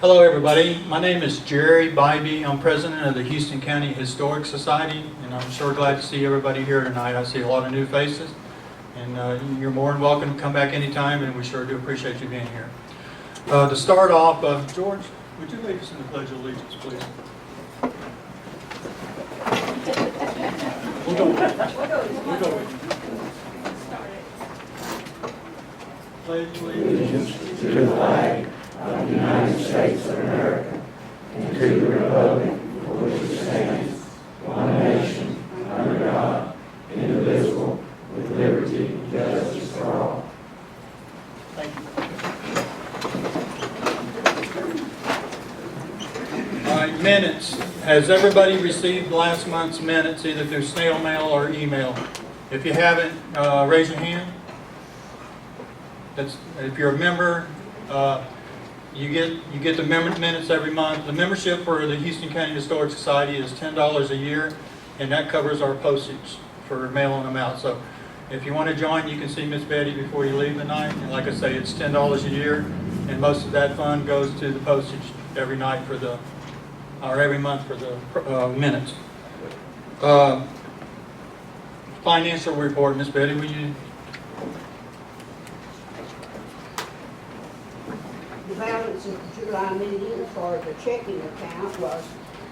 Hello everybody, my name is Jerry Bybee. I'm president of the Houston County Historic Society, and I'm sure glad to see everybody here tonight. I see a lot of new faces, and you're more than welcome to come back anytime, and we sure do appreciate you being here. To start off, George, would you lead us in the Pledge of Allegiance, please? We'll go with it. Pledge allegiance to the flag of the United States of America and to the republic for which it stands, one nation, under God, indivisible, with liberty and justice for all. Thank you. All right, minutes. Has everybody received last month's minutes, either through snail mail or email? If you haven't, raise your hand. If you're a member, you get the minutes every month. The membership for the Houston County Historic Society is $10 a year, and that covers our postage for mailing them out. So if you want to join, you can see Miss Betty before you leave tonight. And like I say, it's $10 a year, and most of that fund goes to the postage every night for the, or every month for the minutes. Financial report, Miss Betty, will you? The balance at the July meeting for the checking account was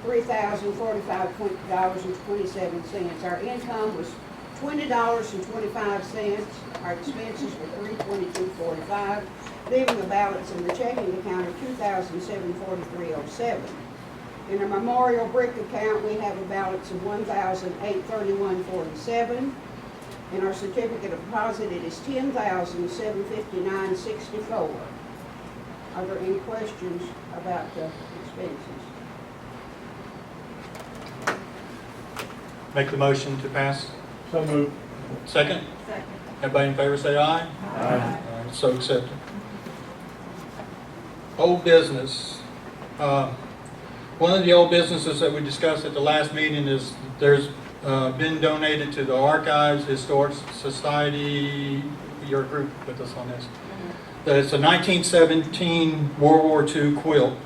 $3,045.27. Our income was $20.25. Our expenses were $322.45, leaving a balance in the checking account of $2,743.07. In our memorial brick account, we have a balance of $1,831.47. In our certificate of deposit, it is $10,759.64. Are there any questions about the expenses? Make the motion to pass. So moved. Second? Second. Everybody in favor say aye. Aye. All right, so accepted. Old business. One of the old businesses that we discussed at the last meeting is there's been donated to the Archives, Historic Society, your group with us on this. It's a 1917 World War II quilt.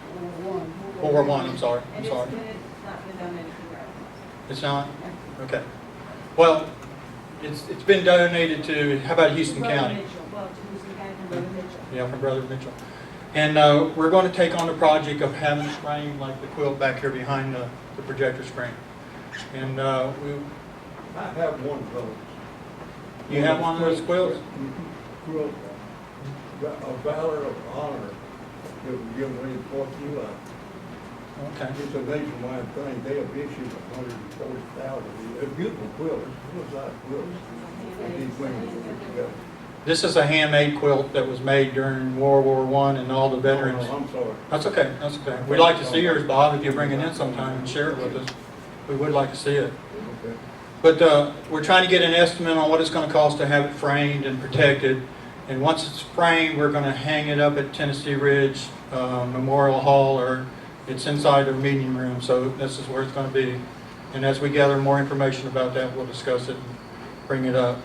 World War I, I'm sorry. It's not been donated to her. It's not? Okay. Well, it's been donated to, how about Houston County? Mitchell. Well, to Houston County from Brother Mitchell. Yeah, from Brother Mitchell. And we're going to take on the project of having it framed like the quilt back here behind the projector screen. And I have one of those. you have one of those quilts? Quilt, a Valor of Honor that was given away in 4th of July. Okay. It's a nationwide thing. They have issued 140,000. A beautiful quilt. It's a full-size quilt. And these women put together. This is a handmade quilt that was made during World War I and all the veterans. Oh, I'm sorry. That's okay, that's okay. We'd like to see yours, Bob, if you bring it in sometime and share it with us. We would like to see it. Okay. But we're trying to get an estimate on what it's going to cost to have it framed and protected. And once it's framed, we're going to hang it up at Tennessee Ridge Memorial Hall, or it's inside the meeting room, so this is where it's going to be. And as we gather more information about that, we'll discuss it and bring it up.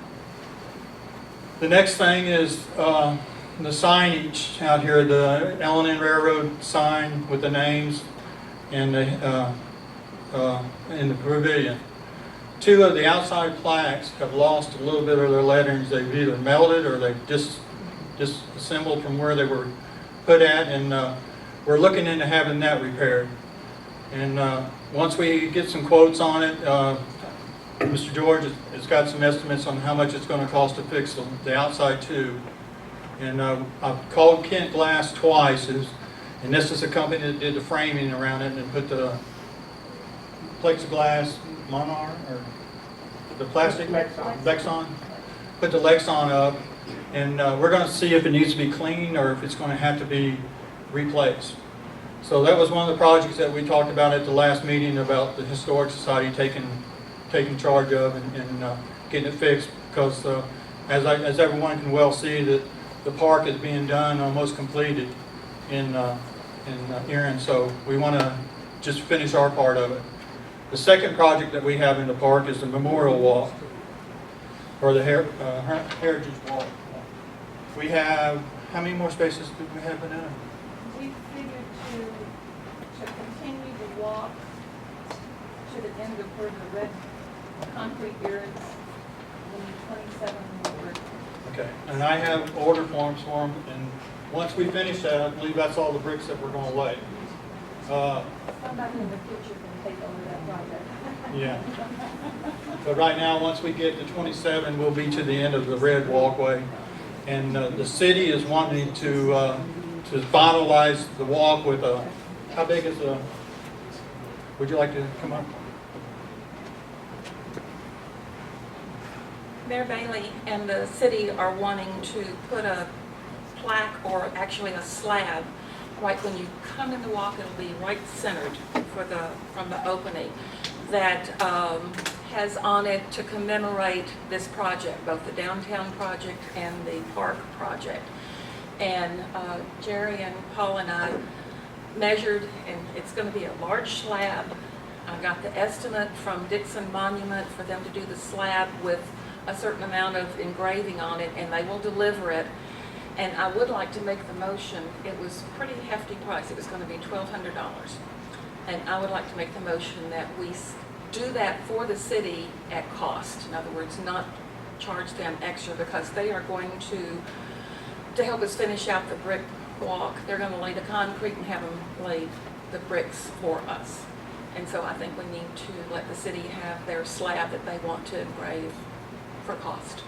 The next thing is the signage out here, the L&N Railroad sign with the names and the in the pavilion. Two of the outside plaques have lost a little bit of their letterings. They've either melted or they've disassembled from where they were put at, and we're looking into having that repaired. And once we get some quotes on it, Mr. George has got some estimates on how much it's going to cost to fix the outside tube. And I've called Kent Glass twice, and this is a company that did the framing around it and put the plexiglass monomer, or the plastic Lexon, put the Lexon up, and we're going to see if it needs to be cleaned or if it's going to have to be replaced. So that was one of the projects that we talked about at the last meeting, about the Historic Society taking charge of and getting it fixed, because as everyone can well see, that the park is being done, almost completed in Erin, so we want to just finish our part of it. The second project that we have in the park is the memorial walk. or the Heritage Walk. We have, how many more spaces do we have in there? We figured to continue the walk to the end of where the red concrete is, we need 27 more. Okay, and I have order forms for them, and once we finish that, I believe that's all the bricks that we're going to lay. Somebody in the future can take over that project. Yeah. But right now, once we get to 27, we'll be to the end of the red walkway. And the city is wanting to finalize the walk with a, how big is the, would you like to come up? Mayor Bailey and the city are wanting to put a plaque, or actually a slab, right when you come in the walk, it'll be right centered from the opening, that has on it to commemorate this project, both the downtown project and the park project. And Jerry and Paul and I measured, and it's going to be a large slab. I got the estimate from Dixon Monument for them to do the slab with a certain amount of engraving on it, and they will deliver it. And I would like to make the motion. It was a pretty hefty price. It was going to be $1,200. And I would like to make the motion that we do that for the city at cost. In other words, not charge them extra, because they are going to help us finish out the brick walk. They're going to lay the concrete and have them lay the bricks for us. And so I think we need to let the city have their slab that they want to engrave for cost.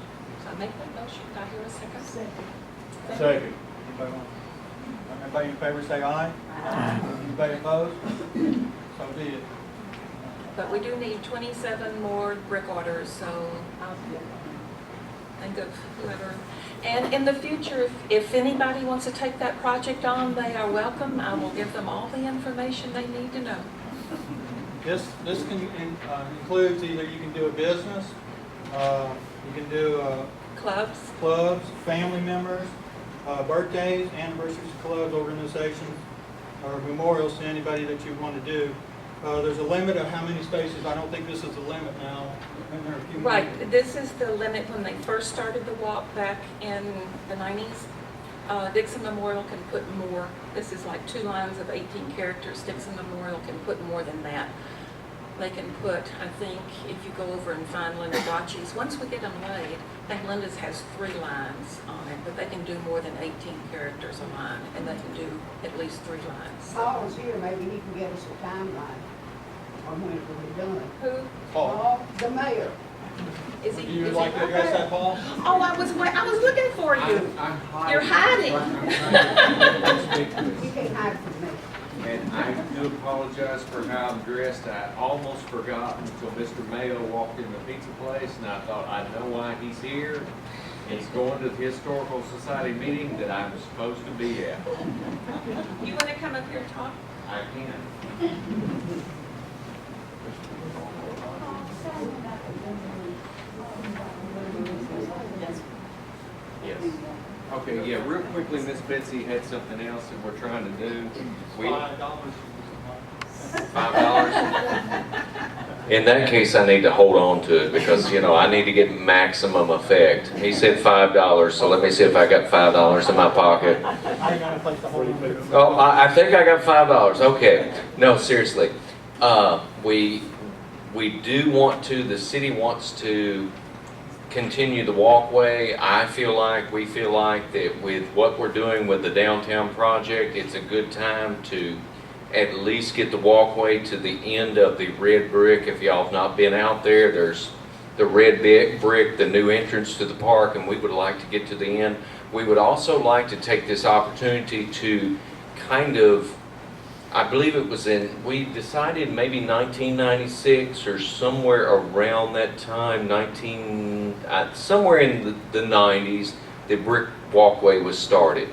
So I make that motion. Do I hear a second? Second. Everybody in favor say aye. Aye. Anybody opposed? So be it. But we do need 27 more brick orders, so I'll think of whoever. And in the future, if anybody wants to take that project on, they are welcome. I will give them all the information they need to know. This includes either you can do a business, you can do Clubs. clubs, family members, birthdays, anniversaries of clubs, organizations, or memorials to anybody that you want to do. There's a limit of how many spaces. I don't think this is the limit now. There are a few more. Right, this is the limit when they first started the walk back in the 90s. Dixon Memorial can put more. This is like 2 lines of 18 characters. Dixon Memorial can put more than that. They can put, I think, if you go over and find Linda Daci's, once we get them laid, I think Linda's has 3 lines on it, but they can do more than 18 characters a line, and they can do at least 3 lines. Paul's here, maybe he can give us a timeline on when it will be done. Who? Paul, The mayor. Is would he? you is like he to address that, Paul? Oh, I was looking for you. You're hiding. You can't hide from me. And I do apologize for how I'm dressed. I almost forgot until Mr. Mayo walked in the pizza place, and I thought, I know why he's here. He's going to the Historical Society meeting that I'm supposed to be at. You want to come up here and talk? I can. Yes. Okay, yeah, real quickly, Miss Betsy had something else that we're trying to do. $5. $5? In that case, I need to hold on to it because, you know, I need to get maximum effect. He said $5, so let me see if I got $5 in my pocket. I ain't got a place to hold it. Oh, I think I got $5. Okay. No, seriously. We do want to, the city wants to continue the walkway. We feel like that with what we're doing with the downtown project, it's a good time to at least get the walkway to the end of the red brick. If y'all have not been out there, there's the red brick, the new entrance to the park, and we would like to get to the end. We would also like to take this opportunity to kind of, I believe it was we decided maybe 1996 or somewhere around that time, somewhere in the 90s, the brick walkway was started.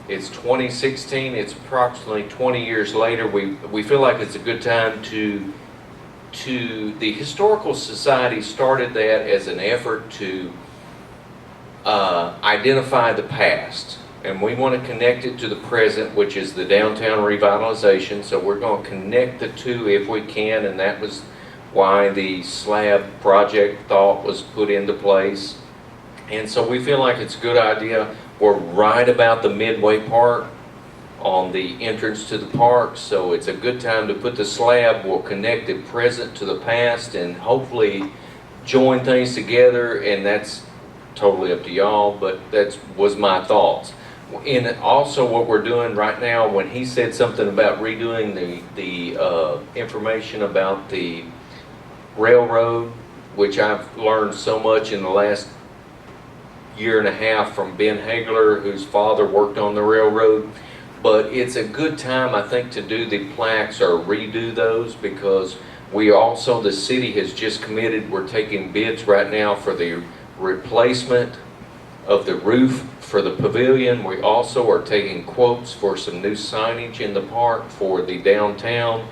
It's 2016, it's approximately 20 years later. We feel like it's a good time to the Historical Society started that as an effort to identify the past. And we want to connect it to the present, which is the downtown revitalization. So we're going to connect the two if we can, and that was why the slab project thought was put into place. And so we feel like it's a good idea. We're right about the midway part on the entrance to the park, so it's a good time to put the slab. We'll connect the present to the past and hopefully join things together, and that's totally up to y'all, but that was my thoughts. And also what we're doing right now, when he said something about redoing the information about the railroad, which I've learned so much in the last year and a half from Ben Hagler, whose father worked on the railroad. But it's a good time, I think, to do the plaques or redo those, because we also, the city has just committed, we're taking bids right now for the replacement of the roof for the pavilion. We also are taking quotes for some new signage in the park for the downtown.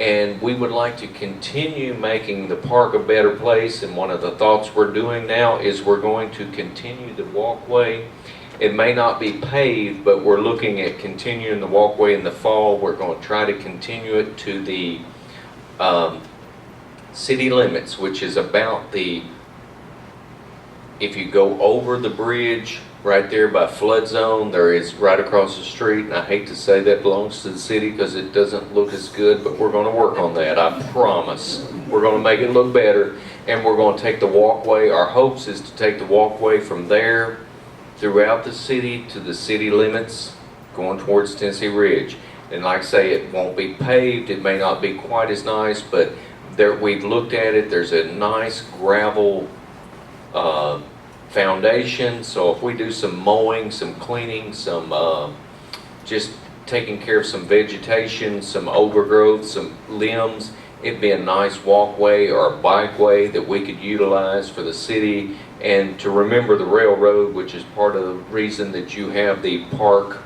And we would like to continue making the park a better place. And one of the thoughts we're doing now is we're going to continue the walkway. It may not be paved, but we're looking at continuing the walkway in the fall. We're going to try to continue it to the city limits, which is about if you go over the bridge right there by flood zone, there is right across the street, and I hate to say that belongs to the city because it doesn't look as good, but we're going to work on that, I promise. We're going to make it look better, and we're going to take the walkway. Our hopes is to take the walkway from there throughout the city to the city limits going towards Tennessee Ridge. And like I say, it won't be paved, it may not be quite as nice, but we've looked at it. There's a nice gravel foundation, so if we do some mowing, some cleaning, some just taking care of some vegetation, some overgrowth, some limbs, it'd be a nice walkway or a bikeway that we could utilize for the city. And to remember the railroad, which is part of the reason that you have the park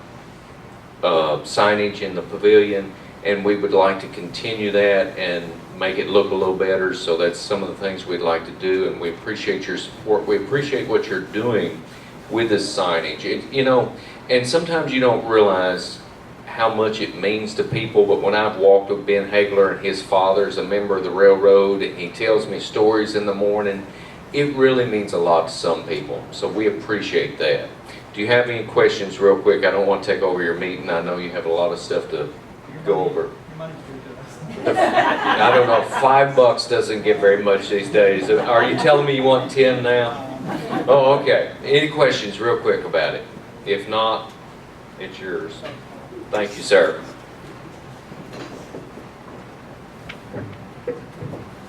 signage in the pavilion, and we would like to continue that and make it look a little better. So that's some of the things we'd like to do, and we appreciate your support. We appreciate what you're doing with this signage. You know, and sometimes you don't realize how much it means to people, but when I've walked with Ben Hagler, and his father's a member of the railroad, and he tells me stories in the morning, it really means a lot to some people. So we appreciate that. Do you have any questions real quick? I don't want to take over your meeting. I know you have a lot of stuff to go over. I don't know, $5 doesn't get very much these days. Are you telling me you want 10 now? Oh, okay. Any questions real quick about it? If not, it's yours. Thank you, sir.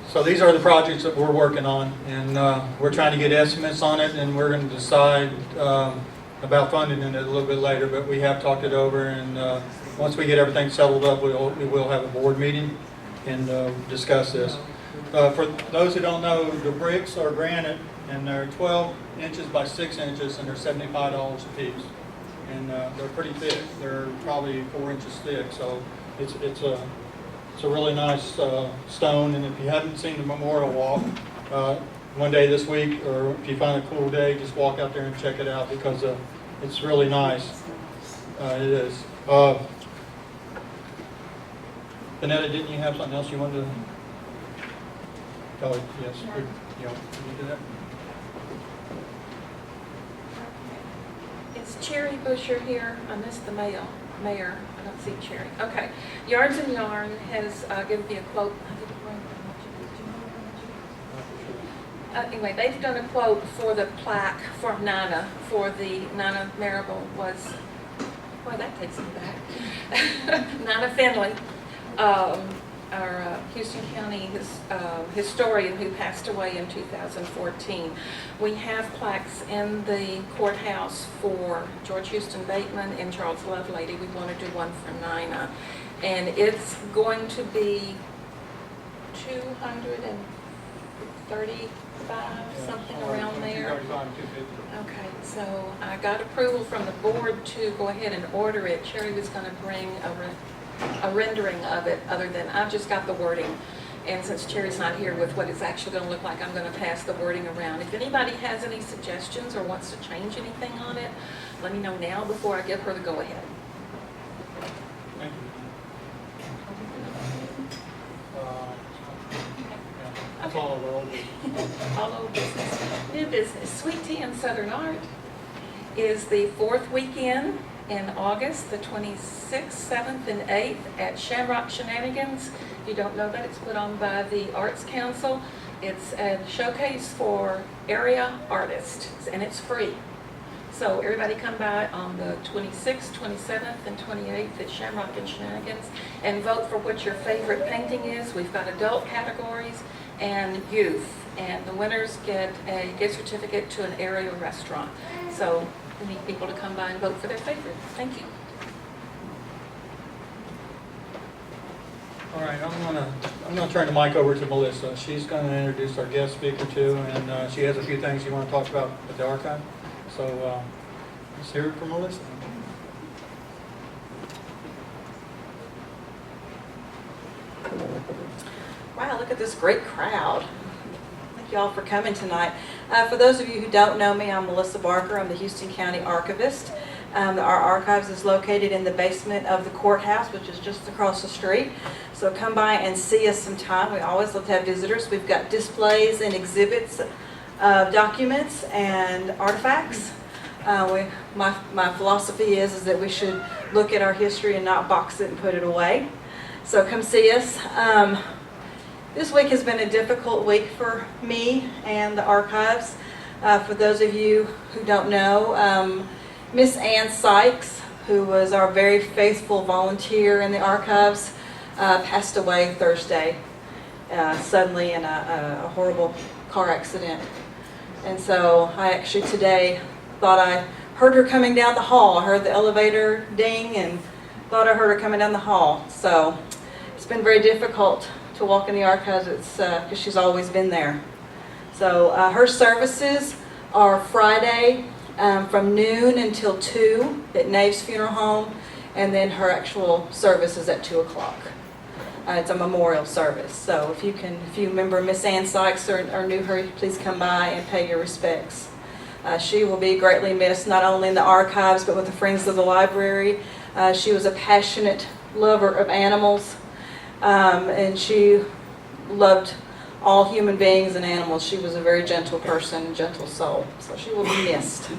So these are the projects that we're working on, and we're trying to get estimates on it, and we're going to decide about funding it a little bit later, but we have talked it over, and once we get everything settled up, we will have a board meeting and discuss this. For those who don't know, the bricks are granite, and they're 12 inches by 6 inches, and they're $75 a piece. And they're pretty thick. They're probably 4 inches thick, so it's a really nice stone. And if you haven't seen the Memorial Walk, one day this week, or if you find a cool day, just walk out there and check it out, because it's really nice. It is. Vanetta, didn't you have something else you wanted to? Oh, yes. Can you do that? Is Cherry Busher here? I missed the mayor. I don't see Cherry. Okay. Yards and Yarn has given me a quote. Anyway, they've done a quote for the plaque for Nana, for the Nana Marable was, boy, that takes me back. Nana Finley, our Houston County historian who passed away in 2014. We have plaques in the courthouse for George Houston Bateman and Charles Lovelady. We want to do one for Nina. And it's going to be $235, something around there. Okay, so I got approval from the board to go ahead and order it. Cherry was going to bring a rendering of it, other than I've just got the wording. And since Cherry's not here with what it's actually going to look like, I'm going to pass the wording around. If anybody has any suggestions or wants to change anything on it, let me know now before I give her the go-ahead. Thank you. That's all of old business. All old business. New business. Sweet Tea and Southern Art is the fourth weekend in August, the 26th, 7th, and 8th at Shamrock Shenanigans. If you don't know that, it's put on by the Arts Council. It's a showcase for area artists, and it's free. So everybody come by on the 26th, 27th, and 28th at Shamrock and Shenanigans and vote for what your favorite painting is. We've got adult categories and youth, and the winners get a gift certificate to an area restaurant. So we need people to come by and vote for their favorite. Thank you. All right, I'm gonna turn the mic over to Melissa. She's gonna introduce our guest speaker too, and she has a few things you want to talk about at the archive. So let's hear it from Melissa. Wow, look at this great crowd. Thank you all for coming tonight. For those of you who don't know me, I'm Melissa Barker. I'm the Houston County Archivist. Our archives is located in the basement of the courthouse, which is just across the street. So come by and see us sometime. We always love to have visitors. We've got displays and exhibits of documents and artifacts. My philosophy is that we should look at our history and not box it and put it away. So come see us. This week has been a difficult week for me and the archives. For those of you who don't know, Miss Ann Sykes, who was our very faithful volunteer in the archives, passed away Thursday suddenly in a horrible car accident. And so I actually today thought I heard her coming down the hall. I heard the elevator ding and thought I heard her coming down the hall. So it's been very difficult to walk in the archives because she's always been there. So her services are Friday from noon until 2 at Nave's Funeral Home, and then her actual service is at 2 o'clock. It's a memorial service. So if you remember Miss Ann Sykes or knew her, please come by and pay your respects. She will be greatly missed, not only in the archives, but with the Friends of the Library. She was a passionate lover of animals, and she loved all human beings and animals. She was a very gentle person, a gentle soul, so she will be missed.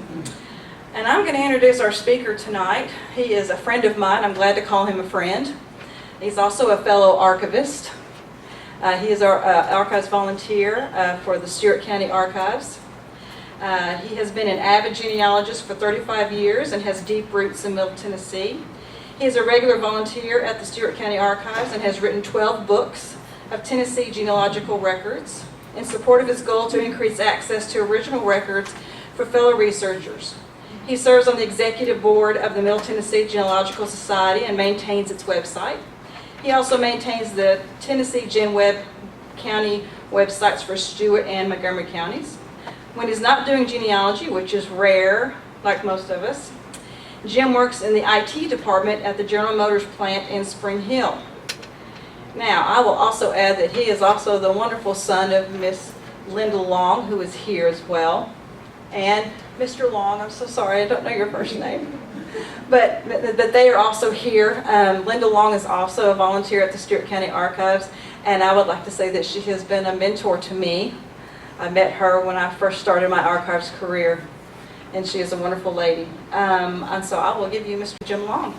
And I'm going to introduce our speaker tonight. He is a friend of mine. I'm glad to call him a friend. He's also a fellow archivist. He is our archives volunteer for the Stewart County Archives. He has been an avid genealogist for 35 years and has deep roots in Middle Tennessee. He is a regular volunteer at the Stewart County Archives and has written 12 books of Tennessee genealogical records in support of his goal to increase access to original records for fellow researchers. He serves on the executive board of the Middle Tennessee Genealogical Society and maintains its website. He also maintains the Tennessee Gen Web County websites for Stewart and Montgomery counties. When he's not doing genealogy, which is rare, like most of us, Jim works in the IT department at the General Motors plant in Spring Hill. Now, I will also add that he is also the wonderful son of Miss Linda Long, who is here as well. And Mr. Long, I'm so sorry, I don't know your first name. But they are also here. Linda Long is also a volunteer at the Stewart County Archives, and I would like to say that she has been a mentor to me. I met her when I first started my archives career, and she is a wonderful lady. And so I will give you Mr. Jim Long.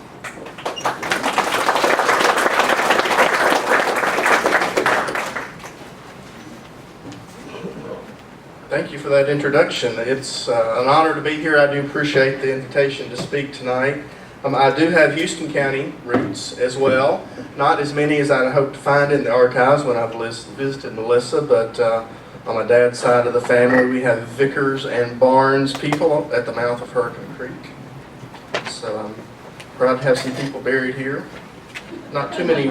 Thank you for that introduction. It's an honor to be here. I do appreciate the invitation to speak tonight. I do have Houston County roots as well. Not as many as I'd hoped to find in the archives when I've visited Melissa, but on my dad's side of the family, we have Vickers and Barnes people at the mouth of Hurricane Creek. So I'm proud to have some people buried here. Not too many.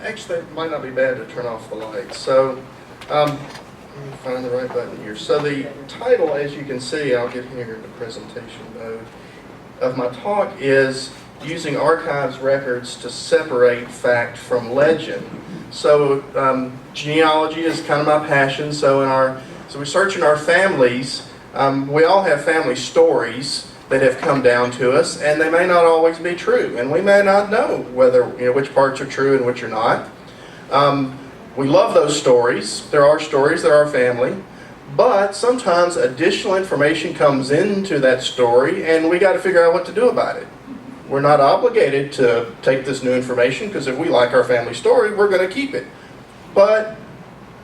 Actually, it might not be bad to turn off the lights. So, let me find the right button here. So the title, as you can see, I'll get here into presentation mode, of my talk is using archives records to separate fact from legend. So genealogy is kind of my passion. So in our So we search in our families. We all have family stories that have come down to us, and they may not always be true, and we may not know whether, which parts are true and which are not. We love those stories. There are stories, there are family, but sometimes additional information comes into that story, and we got to figure out what to do about it. We're not obligated to take this new information, because if we like our family story, we're going to keep it. But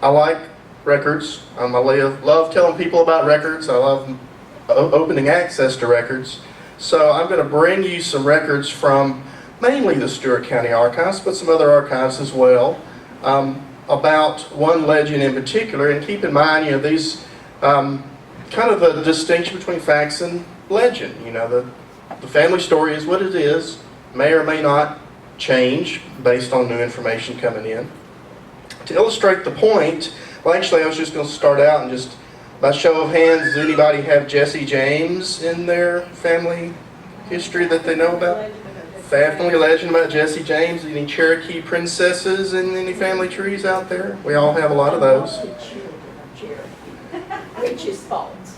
I like records. I love telling people about records. I love opening access to records. So I'm going to bring you some records from mainly the Stewart County Archives, but some other archives as well, about one legend in particular. And keep in mind, these kind of the distinction between facts and legend. The family story is what it is, may or may not change based on new information coming in. To illustrate the point, well, actually, I was just going to start out and just, by show of hands, does anybody have Jesse James in their family history that they know about? Family legend about Jesse James? Any Cherokee princesses in any family trees out there? We all have a lot of those. Which is false.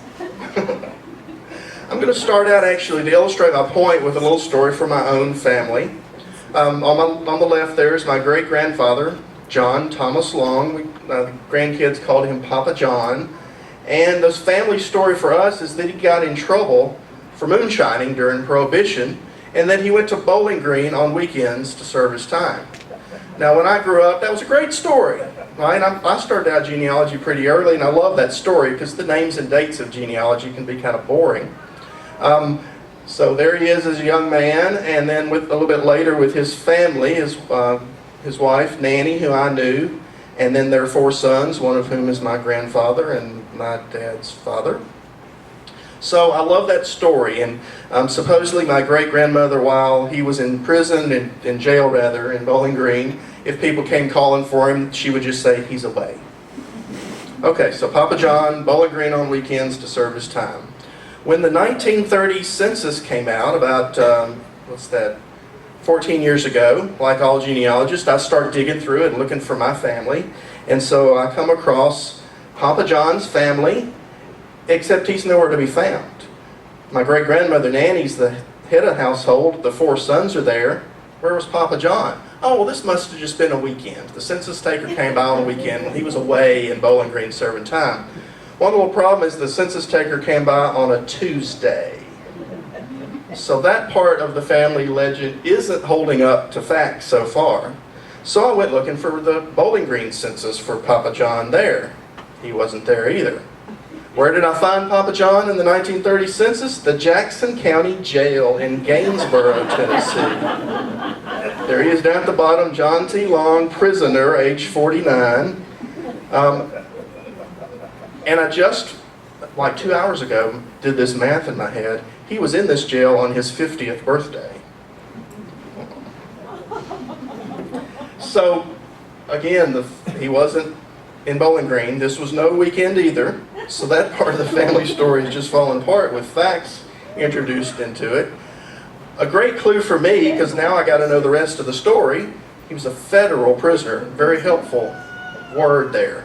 I'm going to start out actually to illustrate my point with a little story from my own family. On the left there is my great-grandfather, John Thomas Long. The grandkids called him Papa John. And the family story for us is that he got in trouble for moonshining during Prohibition, and then he went to Bowling Green on weekends to serve his time. Now, when I grew up, that was a great story. Right? I started out genealogy pretty early, and I love that story because the names and dates of genealogy can be kind of boring. So there he is as a young man, and then a little bit later with his family, his wife, Nanny, who I knew, and then their 4 sons, one of whom is my grandfather and my dad's father. So I love that story, and supposedly my great-grandmother, while he was in prison, in jail rather, in Bowling Green, if people came calling for him, she would just say, "He's away." Okay, so Papa John, Bowling Green on weekends to serve his time. When the 1930 census came out, about, 14 years ago, like all genealogists, I start digging through it and looking for my family. And so I come across Papa John's family, except he's nowhere to be found. My great-grandmother Nanny's the head of the household. The 4 sons are there. Where was Papa John? Oh, well, this must have just been a weekend. The census taker came by on the weekend when he was away in Bowling Green serving time. One little problem is the census taker came by on a Tuesday. So that part of the family legend isn't holding up to fact so far. So I went looking for the Bowling Green census for Papa John there. He wasn't there either. Where did I find Papa John in the 1930 census? The Jackson County Jail in Gainsboro, Tennessee. There he is down at the bottom, John T. Long, prisoner, age 49. And I just, like 2 hours ago, did this math in my head. He was in this jail on his 50th birthday. So, again, he wasn't in Bowling Green. This was no weekend either. So that part of the family story is just falling apart with facts introduced into it. A great clue for me, because now I got to know the rest of the story, he was a federal prisoner. Very helpful word there.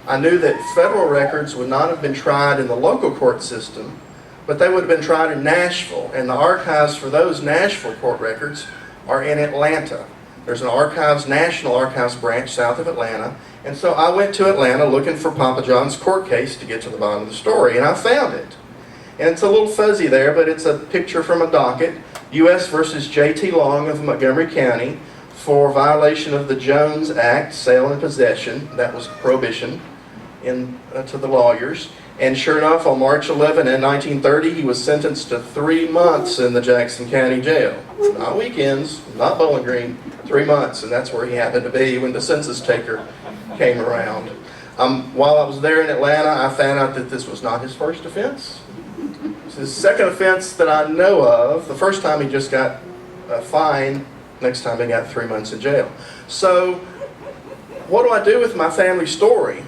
I knew that federal records would not have been tried in the local court system, but they would have been tried in Nashville, and the archives for those Nashville court records are in Atlanta. There's an National Archives branch south of Atlanta, and so I went to Atlanta looking for Papa John's court case to get to the bottom of the story, and I found it. And it's a little fuzzy there, but it's a picture from a docket, U.S. versus J.T. Long of Montgomery County, for violation of the Jones Act, sale and possession. That was prohibition to the lawyers. And sure enough, on March 11 in 1930, he was sentenced to 3 months in the Jackson County Jail. Not weekends, not Bowling Green, 3 months, and that's where he happened to be when the census taker came around. While I was there in Atlanta, I found out that this was not his first offense. It's his second offense that I know of. The first time he just got a fine, next time he got 3 months in jail. So, what do I do with my family story?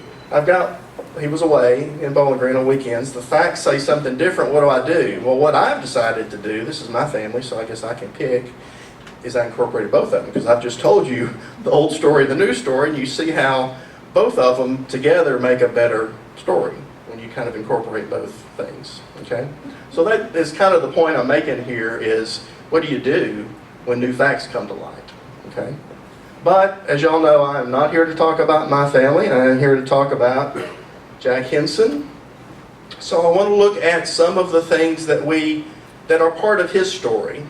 He was away in Bowling Green on weekends. The facts say something different. What do I do? Well, what I've decided to do, this is my family, so I guess I can pick, is I incorporated both of them, because I've just told you the old story, the new story, and you see how both of them together make a better story. kind of incorporate both things, okay? So that is kind of the point I'm making here is, what do you do when new facts come to light, okay? But, as y'all know, I am not here to talk about my family. I am here to talk about Jack Hinson. So I want to look at some of the things that are part of his story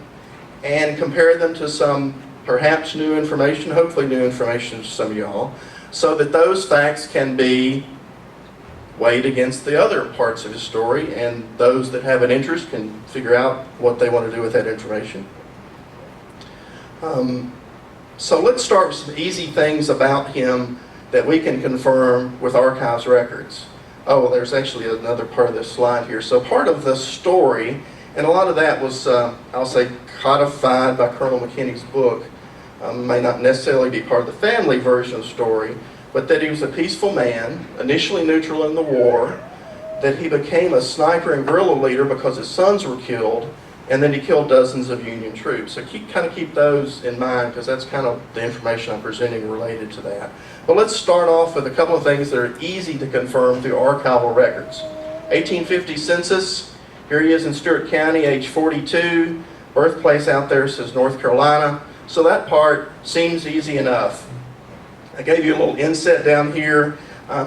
and compare them to some perhaps new information, hopefully new information to some of y'all, so that those facts can be weighed against the other parts of his story, and those that have an interest can figure out what they want to do with that information. So let's start with some easy things about him that we can confirm with archives records. Oh, well, there's actually another part of this slide here. So part of the story, and a lot of that was, I'll say, codified by Colonel McKinney's book, may not necessarily be part of the family version of the story, but that he was a peaceful man, initially neutral in the war, that he became a sniper and guerrilla leader because his sons were killed, and then he killed dozens of Union troops. So kind of keep those in mind, because that's kind of the information I'm presenting related to that. But let's start off with a couple of things that are easy to confirm through archival records. 1850 census, here he is in Stewart County, age 42, birthplace out there says North Carolina. So that part seems easy enough. I gave you a little inset down here.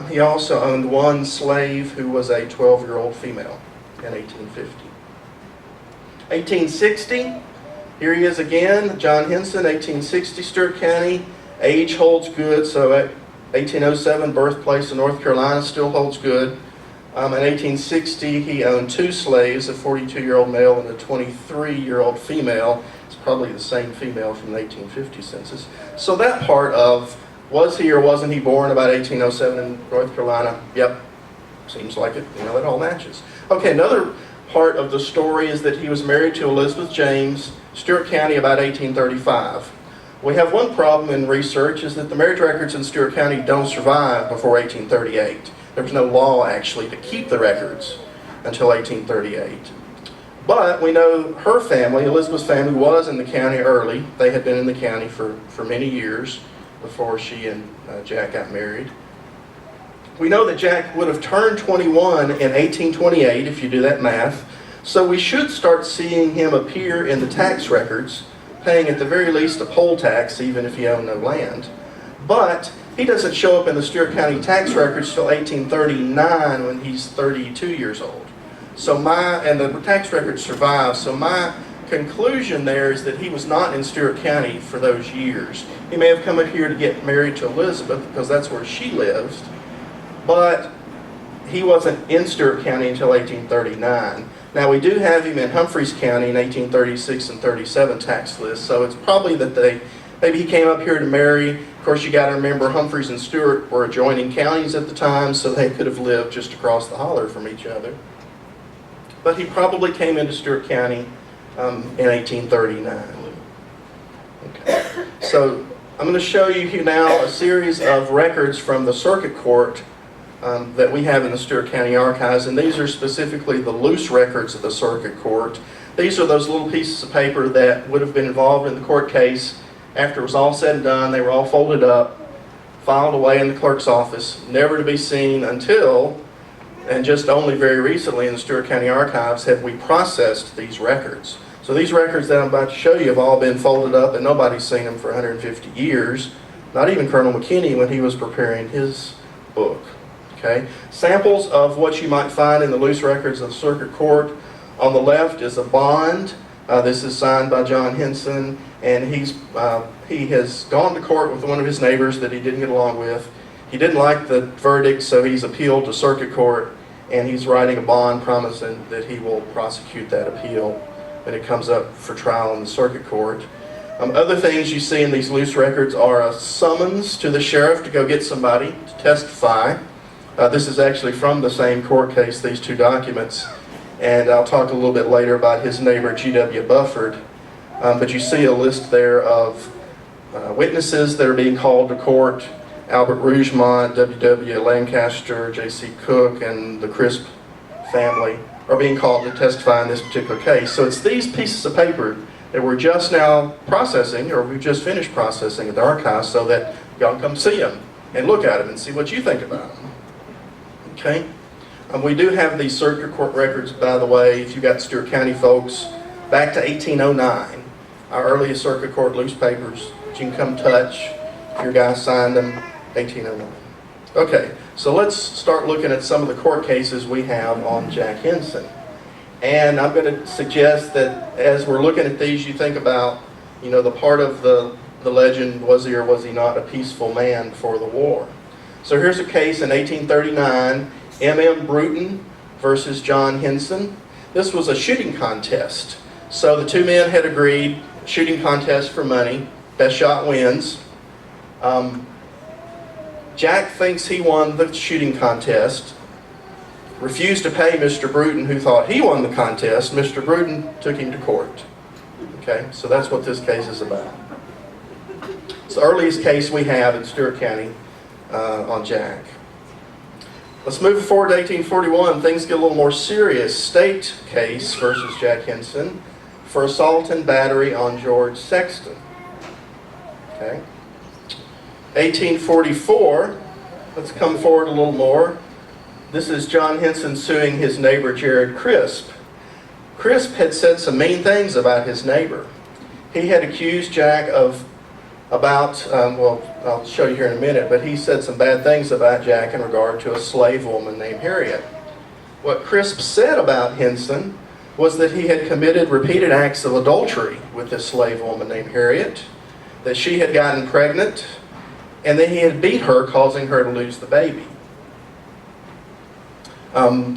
He also owned one slave who was a 12-year-old female in 1850. 1860, here he is again, John Hinson, 1860, Stewart County. Age holds good, so at 1807, birthplace in North Carolina, still holds good. In 1860, he owned two slaves, a 42-year-old male and a 23-year-old female. It's probably the same female from the 1850 census. So that part of, was he or wasn't he born about 1807 in North Carolina? Yep, seems like it, it all matches. Okay, another part of the story is that he was married to Elizabeth James, Stewart County, about 1835. We have one problem in research, is that the marriage records in Stewart County don't survive before 1838. There was no law actually to keep the records until 1838. But we know her family, Elizabeth's family, was in the county early. They had been in the county for many years before she and Jack got married. We know that Jack would have turned 21 in 1828, if you do that math. So we should start seeing him appear in the tax records, paying at the very least a poll tax, even if he owned no land. But he doesn't show up in the Stewart County tax records till 1839 when he's 32 years old. And the tax records survive, so my conclusion there is that he was not in Stewart County for those years. He may have come up here to get married to Elizabeth because that's where she lives, but he wasn't in Stewart County until 1839. Now we do have him in Humphreys County in 1836 and 37 tax lists, so it's probably that maybe he came up here to marry. Of course, you got to remember Humphreys and Stewart were adjoining counties at the time, so they could have lived just across the holler from each other. But he probably came into Stewart County in 1839. Okay. So I'm going to show you here now a series of records from the circuit court that we have in the Stewart County Archives, and these are specifically the loose records of the circuit court. These are those little pieces of paper that would have been involved in the court case. After it was all said and done, they were all folded up, filed away in the clerk's office, never to be seen until, and just only very recently in the Stewart County Archives, have we processed these records. So these records that I'm about to show you have all been folded up, and nobody's seen them for 150 years, not even Colonel McKinney when he was preparing his book. Okay. Samples of what you might find in the loose records of the circuit court. On the left is a bond. This is signed by John Hinson, and he has gone to court with one of his neighbors that he didn't get along with. He didn't like the verdict, so he's appealed to circuit court, and he's writing a bond promising that he will prosecute that appeal when it comes up for trial in the circuit court. Other things you see in these loose records are a summons to the sheriff to go get somebody to testify. This is actually from the same court case, these two documents, and I'll talk a little bit later about his neighbor G.W. Bufford. But you see a list there of witnesses that are being called to court. Albert Rougemont, W.W. Lancaster, J.C. Cook, and the Crisp family are being called to testify in this particular case. So it's these pieces of paper that we're just now processing, or we've just finished processing at the archives, so that y'all come see them and look at them and see what you think about them. Okay? We do have these circuit court records, by the way, if you got Stewart County folks, back to 1809. Our earliest circuit court loose papers that you can come touch. If your guy signed them, 1809. Okay, so let's start looking at some of the court cases we have on Jack Hinson. And I'm going to suggest that as we're looking at these, you think about, you know, the part of the legend, was he or was he not a peaceful man before the war? So here's a case in 1839, M.M. Bruton versus John Hinson. This was a shooting contest. So the two men had agreed, shooting contest for money, best shot wins. Jack thinks he won the shooting contest, refused to pay Mr. Bruton, who thought he won the contest. Mr. Bruton took him to court. Okay, so that's what this case is about. It's the earliest case we have in Stewart County on Jack. Let's move forward to 1841. Things get a little more serious. State case versus Jack Hinson for assault and battery on George Sexton. Okay. 1844. Let's come forward a little more. This is John Hinson suing his neighbor Jared Crisp. Crisp had said some mean things about his neighbor. He had accused Jack of well, I'll show you here in a minute, but he said some bad things about Jack in regard to a slave woman named Harriet. What Crisp said about Hinson was that he had committed repeated acts of adultery with this slave woman named Harriet, that she had gotten pregnant, and that he had beat her, causing her to lose the baby.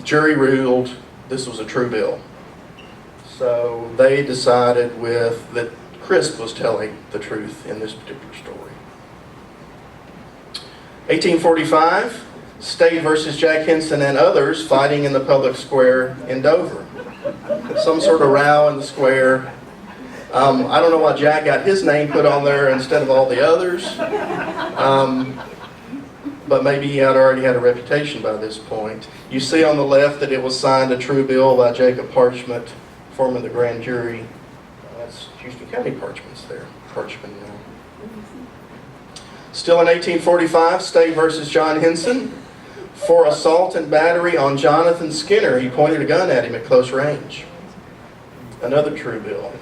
Jury ruled this was a true bill. So they decided that Crisp was telling the truth in this particular story. 1845, State versus Jack Hinson and others fighting in the public square in Dover. Some sort of row in the square. I don't know why Jack got his name put on there instead of all the others. But maybe he had already had a reputation by this point. You see on the left that it was signed a true bill by Jacob Parchment, forming the grand jury. That's Houston County Parchment's there. Parchment now. Still in 1845, State versus John Hinson for assault and battery on Jonathan Skinner. He pointed a gun at him at close range. Another true bill.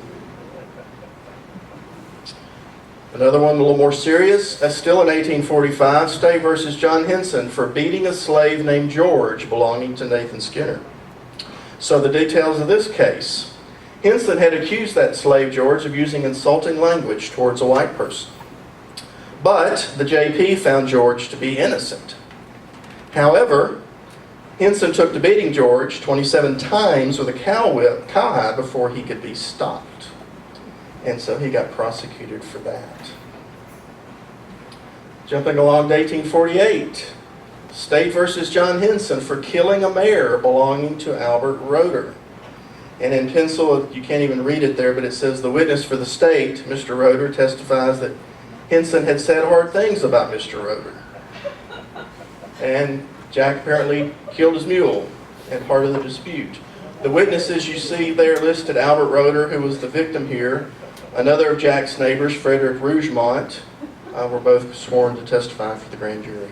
Another one a little more serious, still in 1845, State versus John Hinson for beating a slave named George belonging to Nathan Skinner. So the details of this case. Hinson had accused that slave George of using insulting language towards a white person. But the JP found George to be innocent. However, Hinson took to beating George 27 times with a cowhide before he could be stopped. And so he got prosecuted for that. Jumping along to 1848, State versus John Hinson for killing a mare belonging to Albert Roeder. And in pencil, you can't even read it there, but it says the witness for the state, Mr. Roeder, testifies that Hinson had said hard things about Mr. Roeder. And Jack apparently killed his mule and part of the dispute. The witnesses you see there listed, Albert Roeder, who was the victim here, another of Jack's neighbors, Frederick Rougemont, were both sworn to testify for the grand jury.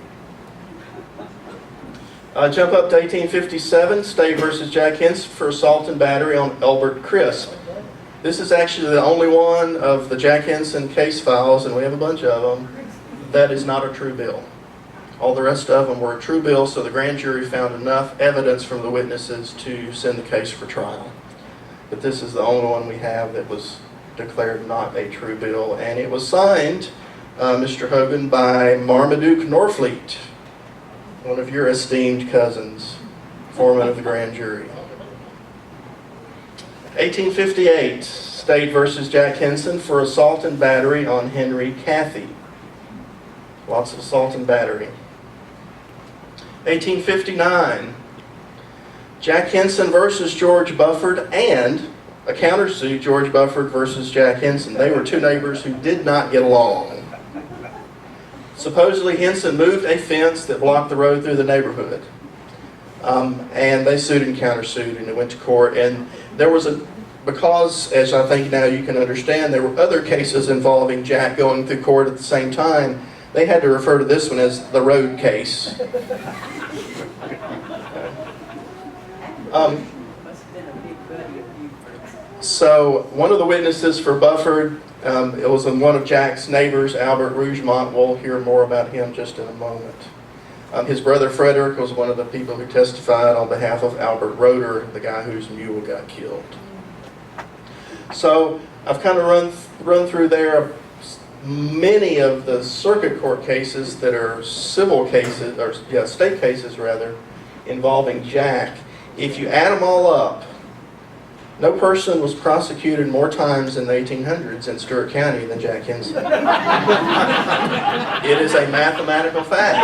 Jump up to 1857, State versus Jack Hinson for assault and battery on Elbert Crisp. This is actually the only one of the Jack Hinson case files, and we have a bunch of them, that is not a true bill. All the rest of them were a true bill, so the grand jury found enough evidence from the witnesses to send the case for trial. But this is the only one we have that was declared not a true bill, and it was signed, Mr. Hogan, by Marmaduke Norfleet, one of your esteemed cousins, foreman of the grand jury. 1858, State versus Jack Hinson for assault and battery on Henry Cathy. Lots of assault and battery. 1859, Jack Hinson versus George Bufford and a countersuit, George Bufford versus Jack Hinson. They were two neighbors who did not get along. Supposedly Hinson moved a fence that blocked the road through the neighborhood. And they sued and countersued, and it went to court. And there was because, as I think now you can understand, there were other cases involving Jack going through court at the same time. They had to refer to this one as the road case. Must have been a big buddy of Buford's. So one of the witnesses for Bufford, it was one of Jack's neighbors, Albert Rougemont. We'll hear more about him just in a moment. His brother Frederick was one of the people who testified on behalf of Albert Roeder, the guy whose mule got killed. So I've kind of run through there many of the circuit court cases that are civil cases, or yeah, state cases rather, involving Jack. If you add them all up, no person was prosecuted more times in the 1800s in Stewart County than Jack Hinson. It is a mathematical fact.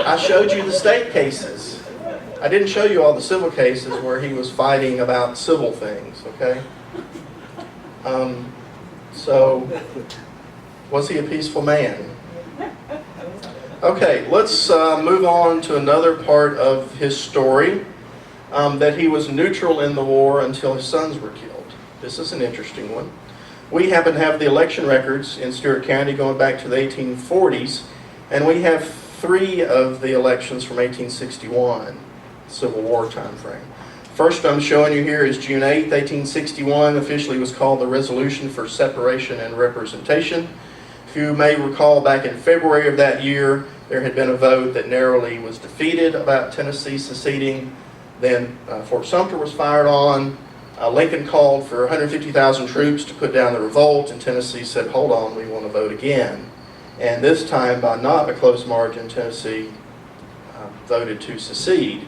I showed you the state cases. I didn't show you all the civil cases where he was fighting about civil things, okay? So, was he a peaceful man? Okay, let's move on to another part of his story. That he was neutral in the war until his sons were killed. This is an interesting one. We happen to have the election records in Stewart County going back to the 1840s, and we have 3 of the elections from 1861, Civil War time frame. First I'm showing you here is June 8th, 1861, officially was called the Resolution for Separation and Representation. If you may recall, back in February of that year, there had been a vote that narrowly was defeated about Tennessee seceding. Then Fort Sumter was fired on. Lincoln called for 150,000 troops to put down the revolt, and Tennessee said, hold on, we want to vote again. And this time, by not a close margin, Tennessee voted to secede.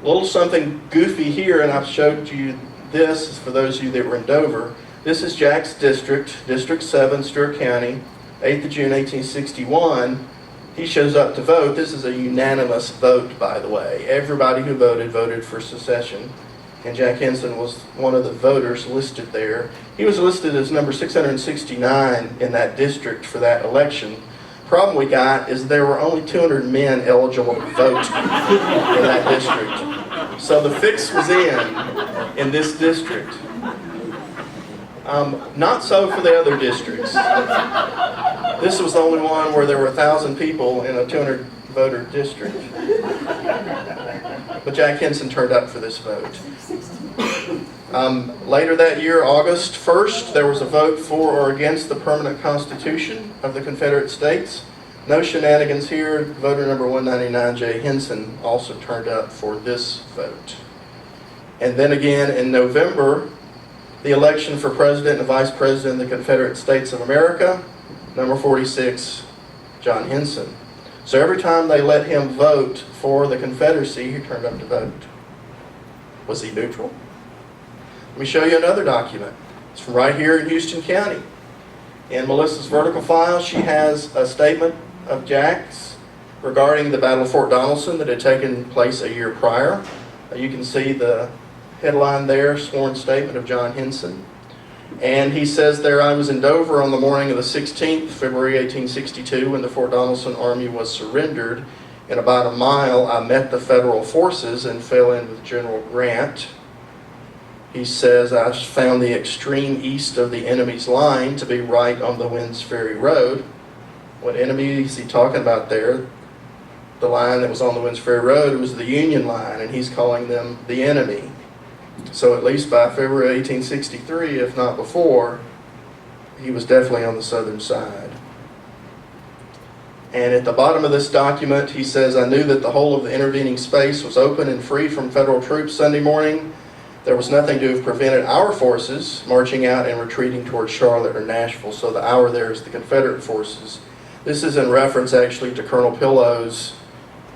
A little something goofy here, and I've showed you this for those of you that were in Dover. This is Jack's district, District 7, Stewart County, 8th of June, 1861. He shows up to vote. This is a unanimous vote, by the way. Everybody who voted for secession. And Jack Hinson was one of the voters listed there. He was listed as number 669 in that district for that election. Problem we got is there were only 200 men eligible to vote in that district. So the fix was in this district. Not so for the other districts. This was the only one where there were 1,000 people in a 200 voter district. But Jack Hinson turned up for this vote. Later that year, August 1st, there was a vote for or against the permanent constitution of the Confederate States. No shenanigans here. Voter number 199, J. Hinson, also turned up for this vote. And then again in November, the election for President and Vice President of the Confederate States of America, number 46, John Hinson. So every time they let him vote for the Confederacy, he turned up to vote. Was he neutral? Let me show you another document. It's from right here in Houston County. In Melissa's vertical file, she has a statement of Jack's regarding the Battle of Fort Donelson that had taken place a year prior. You can see the headline there, sworn statement of John Hinson. And he says there, I was in Dover on the morning of the 16th, February 1862, when the Fort Donelson Army was surrendered. In about a mile, I met the federal forces and fell in with General Grant. He says, I found the extreme east of the enemy's line to be right on the Winds Ferry Road. What enemy is he talking about there? The line that was on the Winds Ferry Road was the Union line, and he's calling them the enemy. So at least by February 1863, if not before, he was definitely on the southern side. And at the bottom of this document, he says, I knew that the whole of the intervening space was open and free from federal troops Sunday morning. There was nothing to have prevented our forces marching out and retreating towards Charlotte or Nashville. So the our there is the Confederate forces. This is in reference actually to Colonel Pillow's,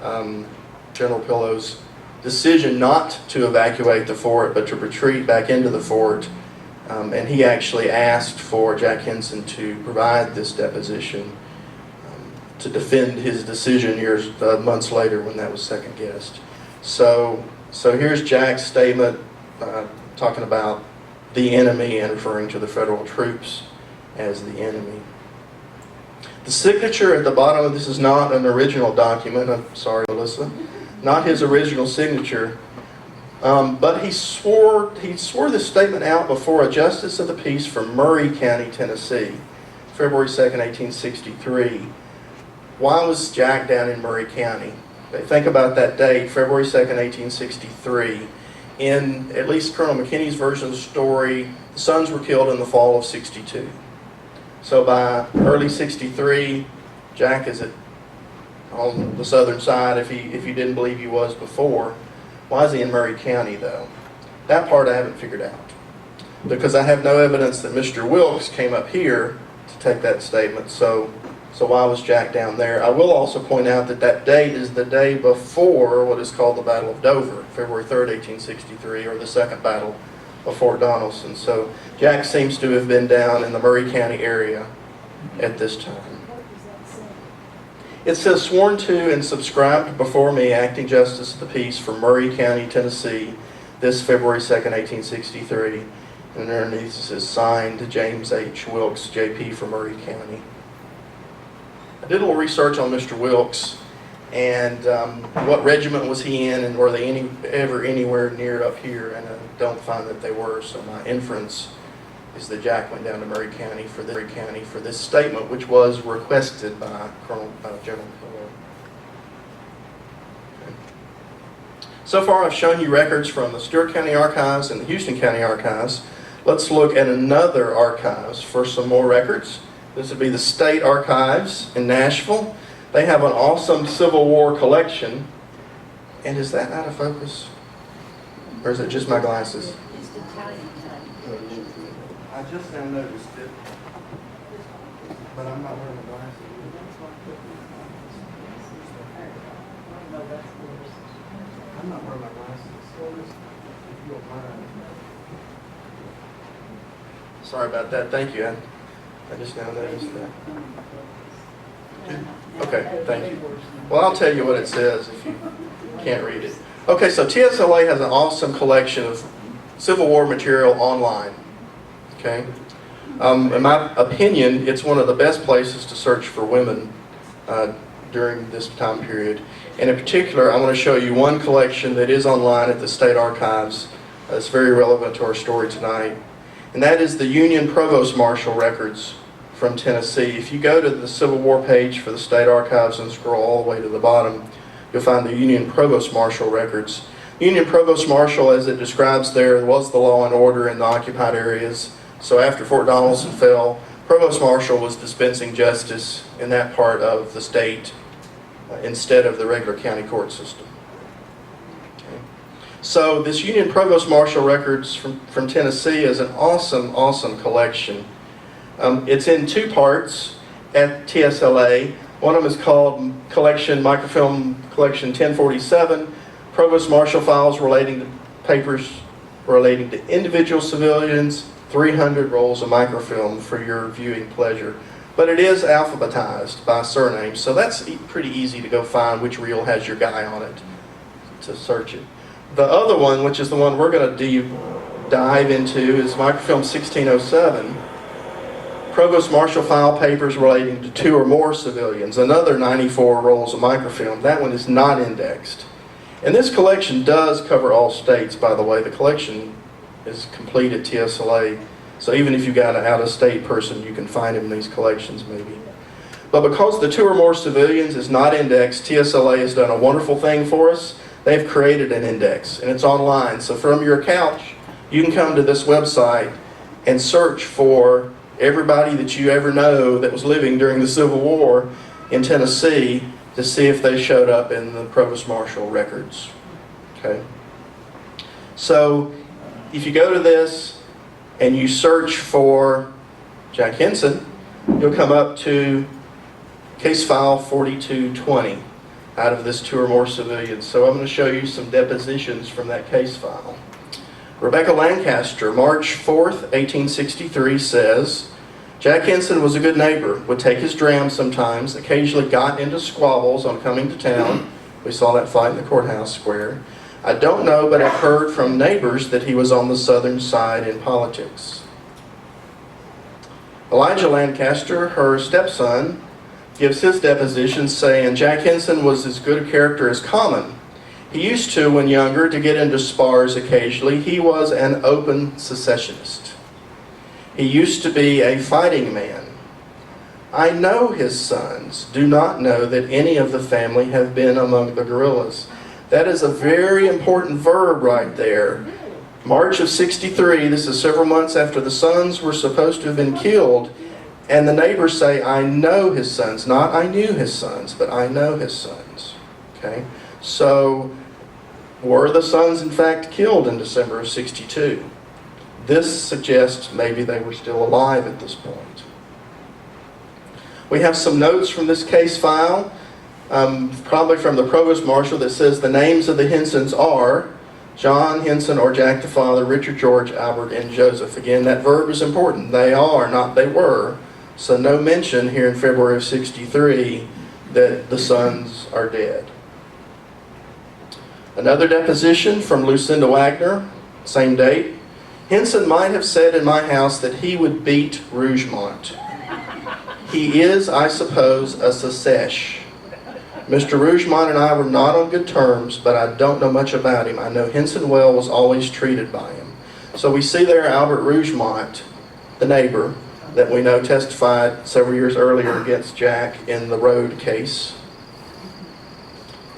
General Pillow's decision not to evacuate the fort, but to retreat back into the fort. And he actually asked for Jack Hinson to provide this deposition to defend his decision months later when that was second guessed. So here's Jack's statement talking about the enemy and referring to the federal troops as the enemy. The signature at the bottom of this is not an original document. I'm sorry, Melissa. Not his original signature, but he swore this statement out before a justice of the peace from Murray County, Tennessee, February 2nd, 1863. Why was Jack down in Murray County? Okay, think about that date, February 2nd, 1863. In at least Colonel McKinney's version of the story, the sons were killed in the fall of 62. So by early 63, Jack is on the southern side, if you didn't believe he was before. Why is he in Murray County, though? That part I haven't figured out, because I have no evidence that Mr. Wilkes came up here to take that statement. So why was Jack down there? I will also point out that that date is the day before what is called the Battle of Dover, February 3rd, 1863, or the Second Battle of Fort Donelson. So Jack seems to have been down in the Murray County area at this time. It says, sworn to and subscribed before me, acting justice of the peace for Murray County, Tennessee, this February 2nd, 1863. And underneath it says, signed, James H. Wilkes, J.P. for Murray County. I did a little research on Mr. Wilkes and what regiment was he in, and were they ever anywhere near up here, and I don't find that they were, so my inference is that Jack went down to Murray County for this statement, which was requested by General Pillow. Okay. So far I've shown you records from the Stewart County Archives and the Houston County Archives. Let's look at another archives for some more records. This would be the State Archives in Nashville. They have an awesome Civil War collection. And is that out of focus? Or is it just my glasses? I just now noticed it, but I'm not wearing my glasses. I'm not wearing my glasses. If you don't mind. Sorry about that. Thank you. I just now noticed that. Okay, thank you. Well, I'll tell you what it says if you can't read it. Okay, so TSLA has an awesome collection of Civil War material online. Okay? In my opinion, it's one of the best places to search for women during this time period. And in particular, I want to show you one collection that is online at the State Archives. It's very relevant to our story tonight. And that is the Union Provost Marshal records from Tennessee. If you go to the Civil War page for the State Archives and scroll all the way to the bottom, you'll find the Union Provost Marshal records. Union Provost Marshal, as it describes there, was the law and order in the occupied areas. So after Fort Donelson fell, Provost Marshal was dispensing justice in that part of the state instead of the regular county court system. Okay. So this Union Provost Marshal records from Tennessee is an awesome, awesome collection. It's in two parts at TSLA. One of them is called Microfilm Collection 1047, Provost Marshal files relating to papers relating to individual civilians, 300 rolls of microfilm for your viewing pleasure. But it is alphabetized by surname, so that's pretty easy to go find which reel has your guy on it to search it. The other one, which is the one we're going to dive into, is Microfilm 1607. Provost Marshal file papers relating to 2 or more civilians, another 94 rolls of microfilm. That one is not indexed. And this collection does cover all states, by the way. The collection is complete at TSLA, so even if you got an out-of-state person, you can find him in these collections maybe. But because the 2 or more civilians is not indexed, TSLA has done a wonderful thing for us. They've created an index, and it's online. So from your couch, you can come to this website and search for everybody that you ever know that was living during the Civil War in Tennessee to see if they showed up in the Provost Marshal records. Okay. So if you go to this and you search for Jack Hinson, you'll come up to case file 4220 out of this 2 or more civilians. So I'm going to show you some depositions from that case file. Rebecca Lancaster, March 4th, 1863, says, Jack Hinson was a good neighbor, would take his dram sometimes, occasionally got into squabbles on coming to town. We saw that fight in the courthouse square. I don't know, but I've heard from neighbors that he was on the southern side in politics. Elijah Lancaster, her stepson, gives his deposition saying Jack Hinson was as good a character as common. He used to, when younger, to get into spars occasionally. He was an open secessionist. He used to be a fighting man. I know his sons do not know that any of the family have been among the guerrillas. That is a very important verb right there. March of 63, this is several months after the sons were supposed to have been killed, and the neighbors say, I know his sons. Not I knew his sons, but I know his sons. Okay? So, were the sons in fact killed in December of 62? This suggests maybe they were still alive at this point. We have some notes from this case file, probably from the Provost Marshal, that says the names of the Hinsons are John Hinson or Jack the father, Richard, George, Albert, and Joseph. Again, that verb is important. They are, not they were. So no mention here in February of 63 that the sons are dead. Another deposition from Lucinda Wagner, same date. Hinson might have said in my house that he would beat Rougemont. He is, I suppose, a secesh. Mr. Rougemont and I were not on good terms, but I don't know much about him. I know Hinson well was always treated by him. So we see there Albert Rougemont, the neighbor, that we know testified several years earlier against Jack in the Road case.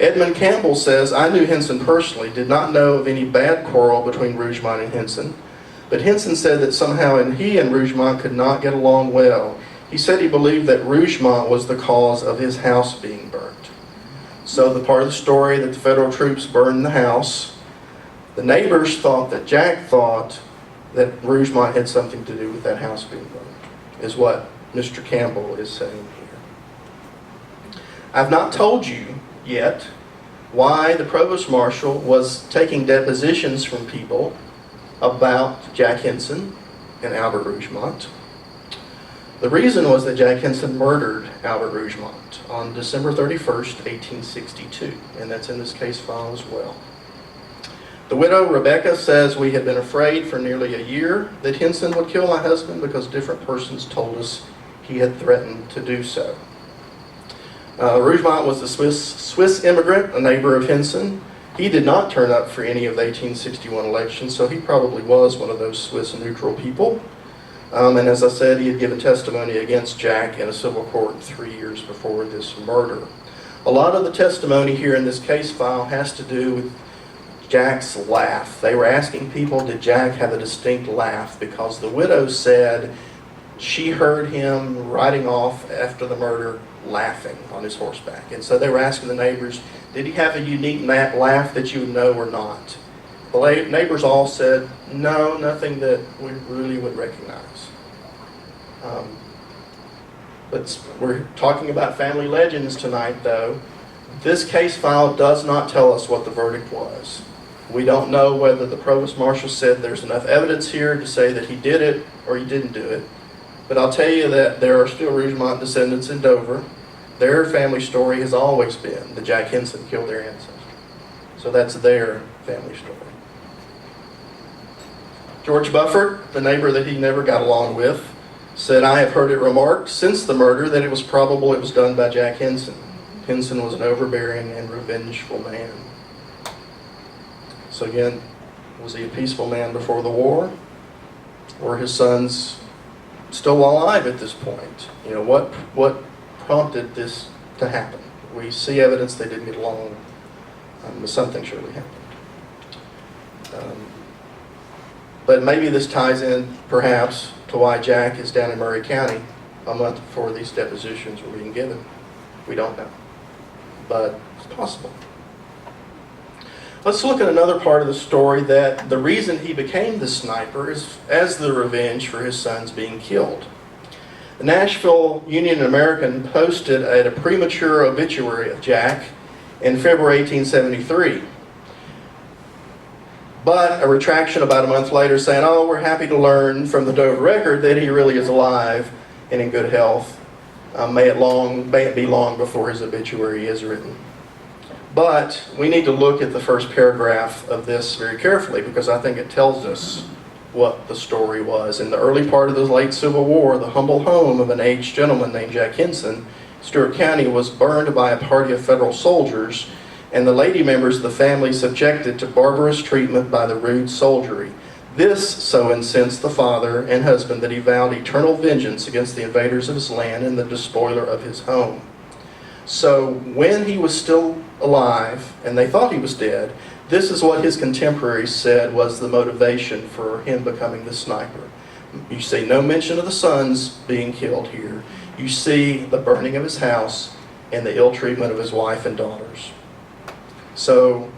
Edmund Campbell says, I knew Hinson personally, did not know of any bad quarrel between Rougemont and Hinson, but Hinson said that somehow he and Rougemont could not get along well. He said he believed that Rougemont was the cause of his house being burnt. So the part of the story that the federal troops burned the house, the neighbors thought that Jack thought that Rougemont had something to do with that house being burned, is what Mr. Campbell is saying here. I've not told you yet why the Provost Marshal was taking depositions from people about Jack Hinson and Albert Rougemont. The reason was that Jack Hinson murdered Albert Rougemont on December 31st, 1862, and that's in this case file as well. The widow, Rebecca, says we had been afraid for nearly a year that Hinson would kill my husband because different persons told us he had threatened to do so. Rougemont was a Swiss immigrant, a neighbor of Hinson. He did not turn up for any of the 1861 elections, so he probably was one of those Swiss neutral people. And as I said, he had given testimony against Jack in a civil court 3 years before this murder. A lot of the testimony here in this case file has to do with Jack's laugh. They were asking people, did Jack have a distinct laugh? Because the widow said she heard him riding off after the murder laughing on his horseback. And so they were asking the neighbors, did he have a unique laugh that you would know or not? The neighbors all said, no, nothing that we really would recognize. But we're talking about family legends tonight, though. This case file does not tell us what the verdict was. We don't know whether the Provost Marshal said there's enough evidence here to say that he did it or he didn't do it. But I'll tell you that there are still Rougemont descendants in Dover. Their family story has always been that Jack Hinson killed their ancestor. So that's their family story. George Bufford, the neighbor that he never got along with, said, I have heard it remarked since the murder that it was probable it was done by Jack Hinson. Hinson was an overbearing and revengeful man. So again, was he a peaceful man before the war? Were his sons still alive at this point? You know, what prompted this to happen? We see evidence they didn't get along, but something surely happened. But maybe this ties in, perhaps, to why Jack is down in Murray County a month before these depositions were being given. We don't know, but it's possible. Let's look at another part of the story, that the reason he became the sniper is as the revenge for his sons being killed. The Nashville Union American posted a premature obituary of Jack in February 1873. But a retraction about a month later saying, oh, we're happy to learn from the Dover Record that he really is alive and in good health. May it be long before his obituary is written. But we need to look at the first paragraph of this very carefully, because I think it tells us what the story was. In the early part of the late Civil War, the humble home of an aged gentleman named Jack Hinson, Stewart County, was burned by a party of federal soldiers, and the lady members of the family subjected to barbarous treatment by the rude soldiery. This so incensed the father and husband that he vowed eternal vengeance against the invaders of his land and the despoiler of his home. So when he was still alive, and they thought he was dead, this is what his contemporaries said was the motivation for him becoming the sniper. You see no mention of the sons being killed here. You see the burning of his house and the ill treatment of his wife and daughters. So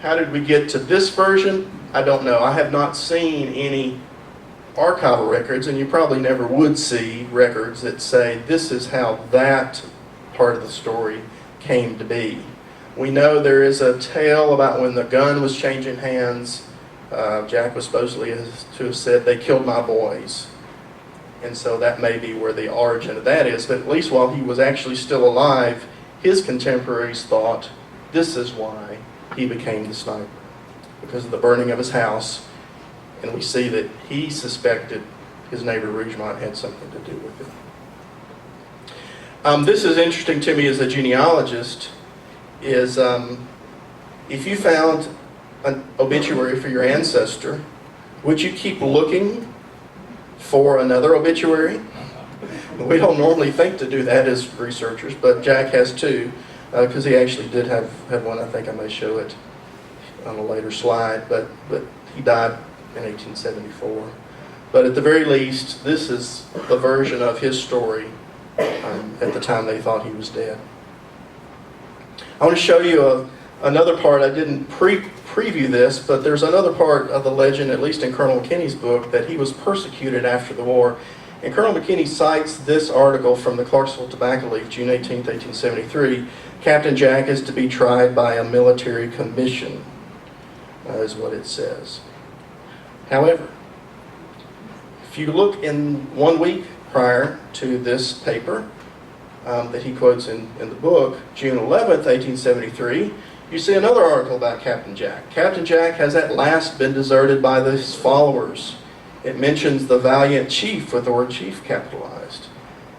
how did we get to this version? I don't know. I have not seen any archival records, and you probably never would see records that say this is how that part of the story came to be. We know there is a tale about when the gun was changing hands. Jack was supposedly to have said, "They killed my boys." And so that may be where the origin of that is. But at least while he was actually still alive, his contemporaries thought this is why he became the sniper, because of the burning of his house. And we see that he suspected his neighbor Rougemont had something to do with it. This is interesting to me as a genealogist, is if you found an obituary for your ancestor, would you keep looking for another obituary? We don't normally think to do that as researchers, but Jack has two, because he actually did have one. I think I may show it on a later slide, but he died in 1874. But at the very least, this is the version of his story at the time they thought he was dead. I want to show you another part. I didn't preview this, but there's another part of the legend, at least in Colonel McKinney's book, that he was persecuted after the war. And Colonel McKinney cites this article from the Clarksville Tobacco Leaf, June 18, 1873. Captain Jack is to be tried by a military commission, is what it says. However, if you look in 1 week prior to this paper that he quotes in the book, June 11th, 1873, you see another article about Captain Jack. Captain Jack has at last been deserted by his followers. It mentions the valiant chief with the word chief capitalized,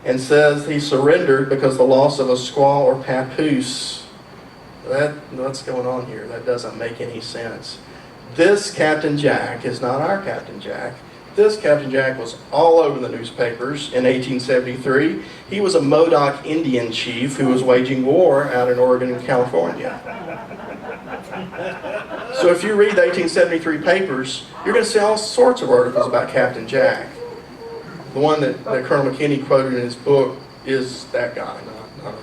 and says he surrendered because the loss of a squaw or papoose. What's going on here? That doesn't make any sense. This Captain Jack is not our Captain Jack. This Captain Jack was all over the newspapers in 1873. He was a Modoc Indian chief who was waging war out in Oregon and California. So if you read the 1873 papers, you're going to see all sorts of articles about Captain Jack. The one that Colonel McKinney quoted in his book is that guy, not our guy.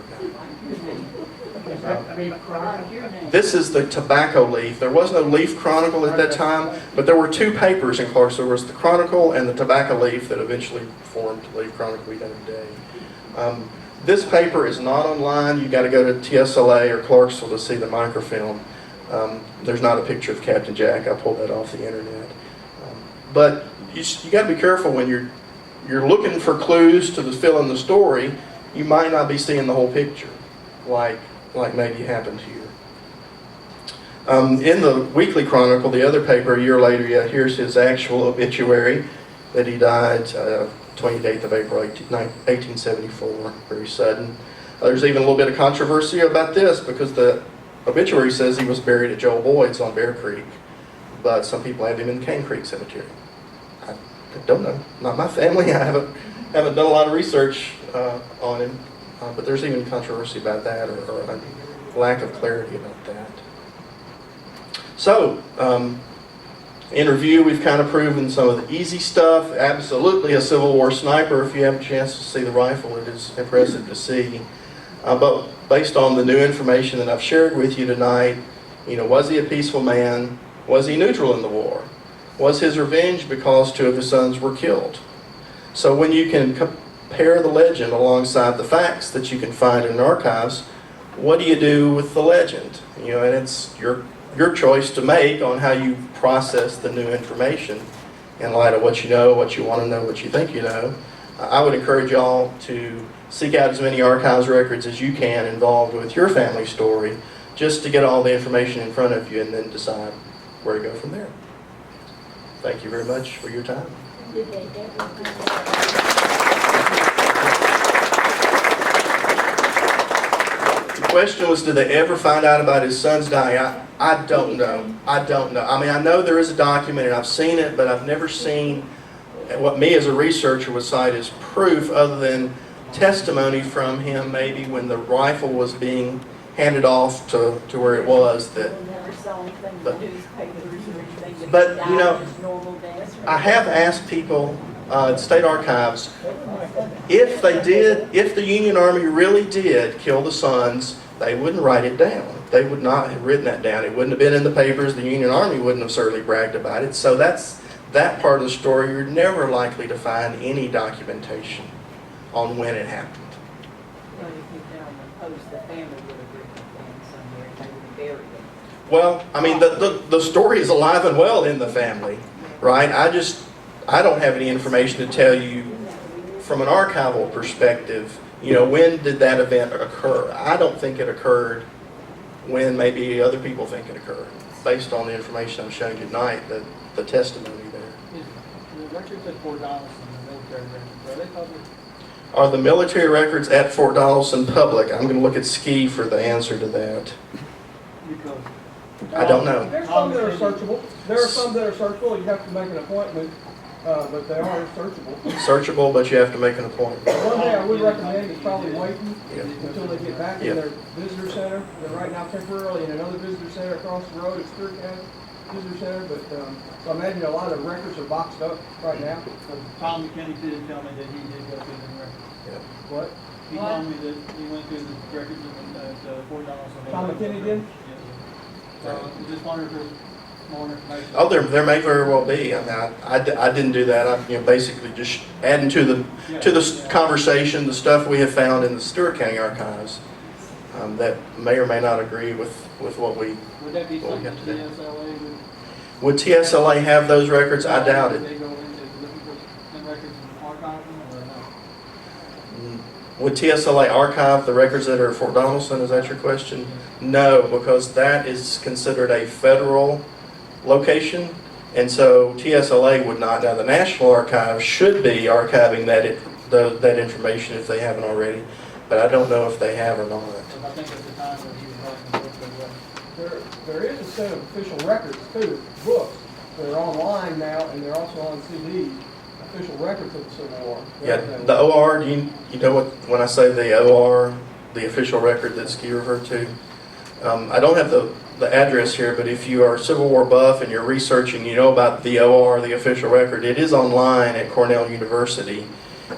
This is the Tobacco Leaf. There was no Leaf Chronicle at that time, but there were two papers in Clarksville. There was the Chronicle and the Tobacco Leaf that eventually formed the Leaf Chronicle we know today. This paper is not online. You've got to go to TSLA or Clarksville to see the microfilm. There's not a picture of Captain Jack. I pulled that off the internet. But you got to be careful when you're looking for clues to fill in the story. You might not be seeing the whole picture, like maybe happened here. In the Weekly Chronicle, the other paper, a year later, here's his actual obituary, that he died 28th of April, 1874, very sudden. There's even a little bit of controversy about this, because the obituary says he was buried at Joel Boyd's on Bear Creek, but some people have him in Cane Creek Cemetery. I don't know. Not my family. I haven't done a lot of research on him, but there's even controversy about that, or a lack of clarity about that. So, in review, we've kind of proven some of the easy stuff. Absolutely a Civil War sniper. If you have a chance to see the rifle, it is impressive to see. But based on the new information that I've shared with you tonight, was he a peaceful man? Was he neutral in the war? Was his revenge because two of his sons were killed? So when you can compare the legend alongside the facts that you can find in archives, what do you do with the legend? And it's your choice to make on how you process the new information in light of what you know, what you want to know, what you think you know. I would encourage y'all to seek out as many archives records as you can involved with your family story, just to get all the information in front of you and then decide where to go from there. Thank you very much for your time. The question was, did they ever find out about his son's dying? I don't know. I don't know. I mean, I know there is a document and I've seen it, but I've never seen what me as a researcher would cite as proof other than testimony from him maybe when the rifle was being handed off to where it was that. Never saw anything in But- the newspapers or anything. that but, he you know, died as normal deaths or I have asked people at State Archives if they did, if the Union Army really did kill the sons, they wouldn't write it down. They would not have written that down. It wouldn't have been in the papers. The Union Army wouldn't have certainly bragged about it. So that's that part of the story. You're never likely to find any documentation on when it happened. But if you found the post, the family would have written it down somewhere and they would have buried it. Well, I mean, the story is alive and well in the family, right? I don't have any information to tell you from an archival perspective, you know, when did that event occur? I don't think it occurred when maybe other people think it occurred, based on the information I'm showing you tonight, the testimony there. The records at Fort Donaldson, the military records, are they public? Are the military records at Fort Donaldson public? I'm going to look at Ski for the answer to that. Because I don't know. There's some that are searchable. There are some that are searchable. You have to make an appointment, but they are searchable. Searchable, but you have to make an appointment. One thing I would recommend is probably waiting Yeah. until they get back Yeah. in their visitor center. They're right now temporarily in another visitor center across the road at Stewart County Visitor Center, but so I imagine a lot of records are boxed up right now. Tom McKinney did tell me that he did go through the records. What? He told me that he went through the records at Fort Donaldson. Tom McKinney did? Yes. So I just wondered if there's more information. Oh, there may very well be. I mean, I didn't do that. I'm, you know, basically just adding to the conversation the stuff we have found in the Stewart County archives that may or may not agree with what we. Would that be What we something got the today. TSLA would? Would TSLA have those records? I doubt Would it. they go into looking for some records and archive them or no? Would TSLA archive the records that are at Fort Donaldson? Is that your question? No, because that is considered a federal location, and so TSLA would not. Now, the National Archives should be archiving that information if they haven't already, but I don't know if they have or not. I think at the time when he was writing the book, they were. There is a set of official records too, books that are online now, and they're also on CD. Official records of the Civil War. Yeah, the OR, you know what, when I say the OR, the official record that Ski referred to, I don't have the address here, but if you are a Civil War buff and you're researching, you know about the OR, the official record, it is online at Cornell University.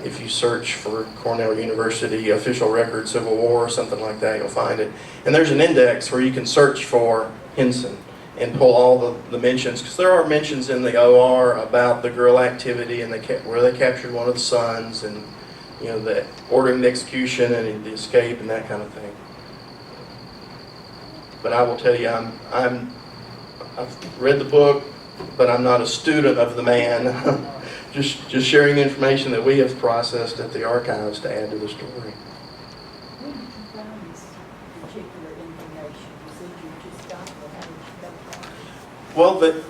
If you search for Cornell University official record Civil War or something like that, you'll find it. And there's an index where you can search for Hinson and pull all the mentions, because there are mentions in the OR about the guerrilla activity and where they captured one of the sons, and you know, the ordering the execution and the escape and that kind of thing. But I will tell you, I've read the book, but I'm not a student of the man. just sharing the information that we have processed at the archives to add to the story. Where did you find this particular information? You said you just got it, how did you come by it?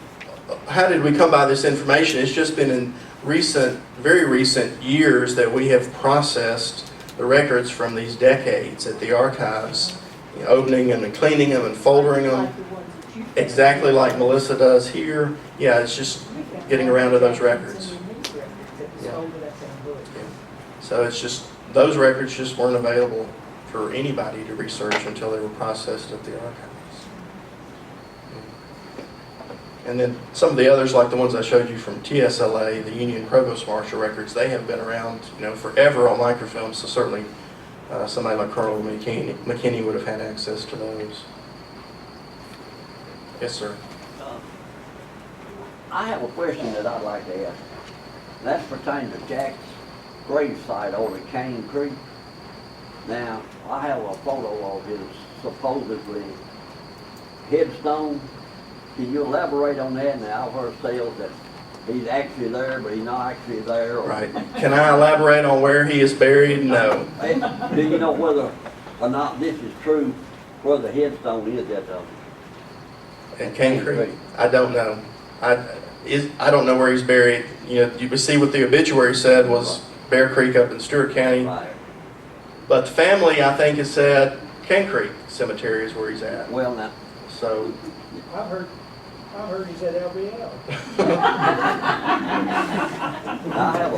Well, how did we come by this information? It's just been in very recent years that we have processed the records from these decades at the archives, you know, opening them and cleaning them and foldering them, Like the ones that you found. exactly like Melissa does here. Yeah, it's just We found getting around to those records records. in the news records that was Yeah. folded up in a book. So it's just, those records just weren't available for anybody to research until they were processed at the archives. And then some of the others, like the ones I showed you from TSLA, the Union Provost Marshal records, they have been around, you know, forever on microfilm. So certainly somebody like Colonel McKinney would have had access to those. Yes, sir. I have a question that I'd like to ask. That's pertaining to Jack's gravesite over at Cane Creek. Now, I have a photo of his supposedly headstone. Can you elaborate on that? Now, I've heard tales that he's actually there, but he's not actually there. Or, Right. Can I elaborate on where he is buried? No. Do you know whether or not this is true, where the headstone is At Cane Creek? I don't know. I don't know where he's buried. You know, you see what the obituary said was Bear Creek up in Stewart County. right? But the family, I think, has said Cane Creek Cemetery is where he's at. Well, now, So I've heard he's at LBL.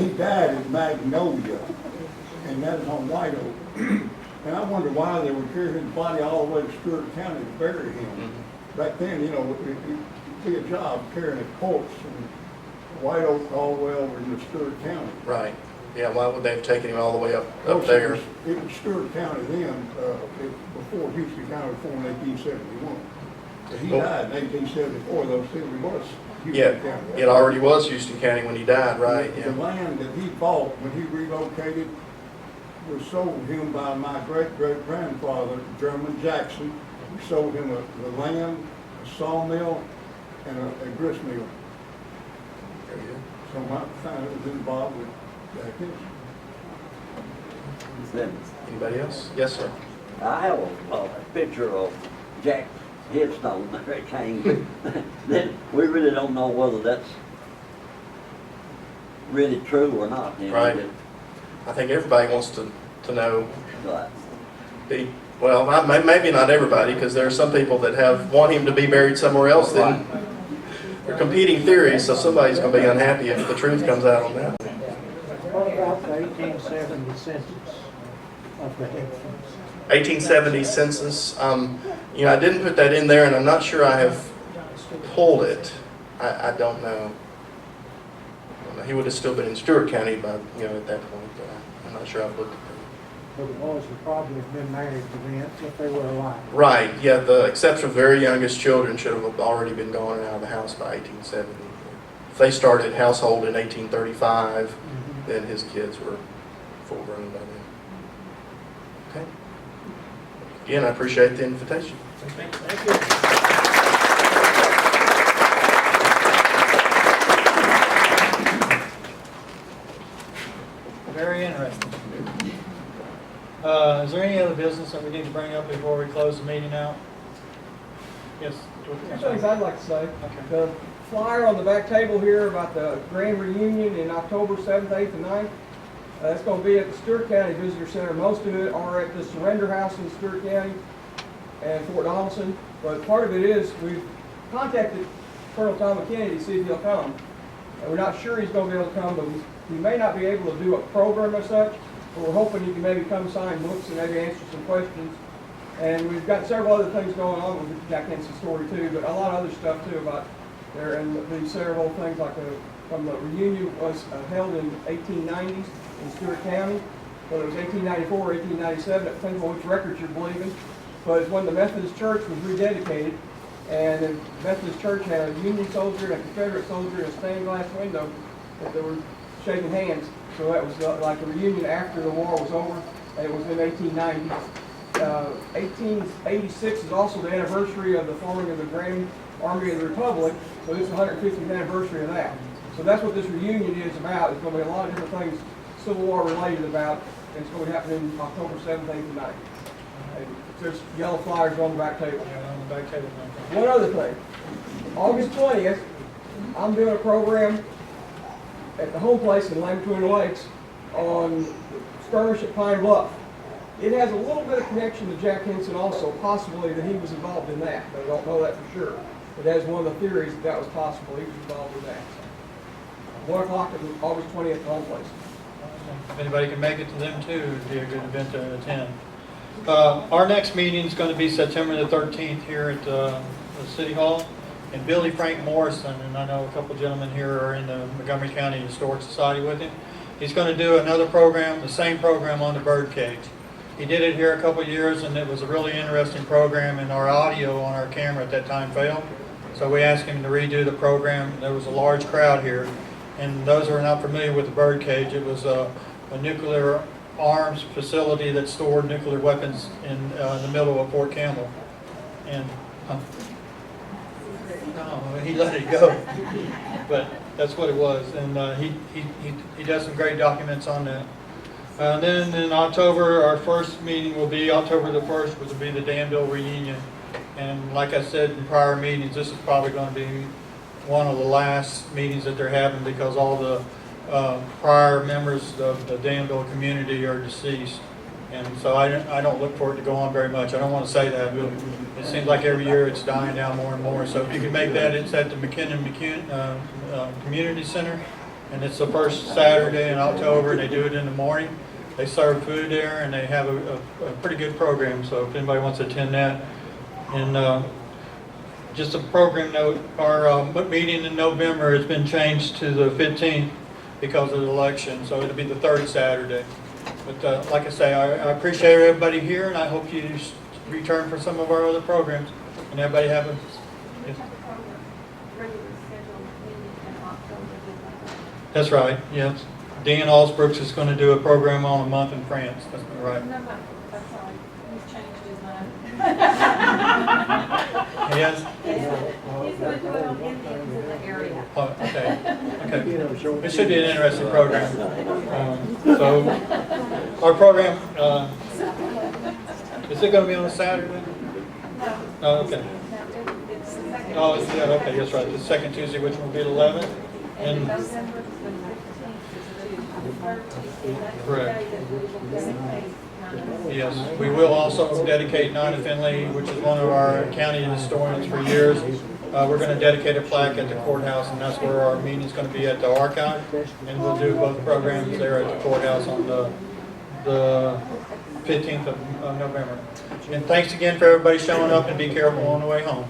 He died in Magnolia, and that is on White Oak. And I wonder why they would carry his body all the way to Stewart County to bury him. Back then, you know, it'd be a job carrying a corpse from White Oak all the way over into Stewart County. Right. Yeah, why would they have taken him all the way up Of course, there? It was Stewart County then, before Houston County was formed in 1871. But he died in 1874, though still he was Yeah, Houston County. it already was Houston County when he died, right? The Yeah. land that he bought when he relocated was sold him by my great-great-grandfather, German Jackson. He sold him the land, a sawmill, and a grist mill. Very good. So my family was involved with Jack Hinson. Then Anybody else? Yes, sir. I have a picture of Jack's headstone there at Kane. Then we really don't know whether that's really true or not. You know, Right. I think everybody wants to know. but Well, maybe not everybody, because there are some people that want him to be buried somewhere else. Then they're competing theories, so somebody's going to be unhappy if the truth comes out on that. What about the 1870 census of the headstones? 1870 census. You know, I didn't put that in there, and I'm not sure I have pulled it. I don't know. He would have still been in Stewart County by, you know, at that point. I'm not sure I've looked at that. So the boys would probably have been married to them if they were alive. Right, yeah, the exception of very youngest children should have already been gone and out of the house by 1870. If they started household in 1835, then his kids were full grown by then. Okay. Again, I appreciate the invitation. Thank you. Very interesting. Is there any other business that we need to bring up before we close the meeting out? Yes. Two things I'd like to say. Okay. The flyer on the back table here about the grand reunion in October 7th, 8th, and 9th. It's going to be at the Stewart County Visitor Center. Most of it are at the Surrender House in Stewart County and Fort Donaldson. But part of it is we've contacted Colonel Tom McKinney to see if he'll come. And we're not sure he's going to be able to come, but we may not be able to do a program as such. But we're hoping he can maybe come sign books and maybe answer some questions. And we've got several other things going on with the Jack Hinson story too, but a lot of other stuff too about there, and the several things like from the reunion was held in 1890s in Stewart County, whether it was 1894 or 1897, it depends on which records you're believing. But it's when the Methodist Church was rededicated, and the Methodist Church had a Union soldier and a Confederate soldier in a stained glass window that they were shaking hands. So that was like a reunion after the war was over, and it was in 1890. 1886 is also the anniversary of the forming of the Grand Army of the Republic, so it's the 150th anniversary of that. So that's what this reunion is about. There's going to be a lot of different things Civil War related about, and it's going to be happening October 7th, 8th, and 9th. There's yellow flyers on the back table. Yeah, on the back table. One other thing, August 20th, I'm doing a program at the home place in Lame Twin Lakes on skirmish at Pine Bluff. It has a little bit of connection to Jack Hinson also, possibly that he was involved in that, but I don't know that for sure. It has one of the theories that was possible, he was involved in that. 1 o'clock on August 20th at the home place. If anybody can make it to them too, it'd be a good event to attend. Our next meeting is going to be September the 13th here at the City Hall. And Billy Frank Morrison, and I know a couple gentlemen here are in the Montgomery County Historic Society with him. He's going to do another program, the same program on the birdcage. He did it here a couple years, and it was a really interesting program, and our audio on our camera at that time failed. So we asked him to redo the program. There was a large crowd here. And those who are not familiar with the birdcage, it was a nuclear arms facility that stored nuclear weapons in the middle of Fort Campbell. And no, he let it go, but that's what it was. And he does some great documents on that. Then in October, our first meeting will be October the 1st, which will be the Danville reunion. And like I said in prior meetings, this is probably going to be one of the last meetings that they're having because all the prior members of the Danville community are deceased. And so I don't look for it to go on very much. I don't want to say that, but it seems like every year it's dying down more and more. So if you can make that, it's at the McKinnon Community Center, and it's the first Saturday in October, and they do it in the morning. They serve food there, and they have a pretty good program, so if anybody wants to attend that. And just a program note, our meeting in November has been changed to the 15th because of the election, so it'll be the third Saturday. But like I say, I appreciate everybody here, and I hope you return for some of our other programs. And everybody have a... Yes. Regular scheduled meeting in October. That's right, yes. Dean Alsbrooks is going to do a program on a month in France. That's right. No, that's all. He's changed his mind. Yes? He's going to do it on Indians in the area. Oh, okay. Okay. It should be an interesting program. So, our program, is it going to be on a Saturday? No. Oh, okay. No, it's the second. Oh, yeah, okay, that's right. The second Tuesday, which will be the 11th. And And November the 15th is the third Tuesday. That's the Correct. day that we will dedicate. yes, we will also dedicate Nina Finley, which is one of our county historians for years. We're going to dedicate a plaque at the courthouse, and that's where our meeting is going to be at the archive. And we'll do both programs there at the courthouse on the 15th of November. And thanks again for everybody showing up, and be careful on the way home.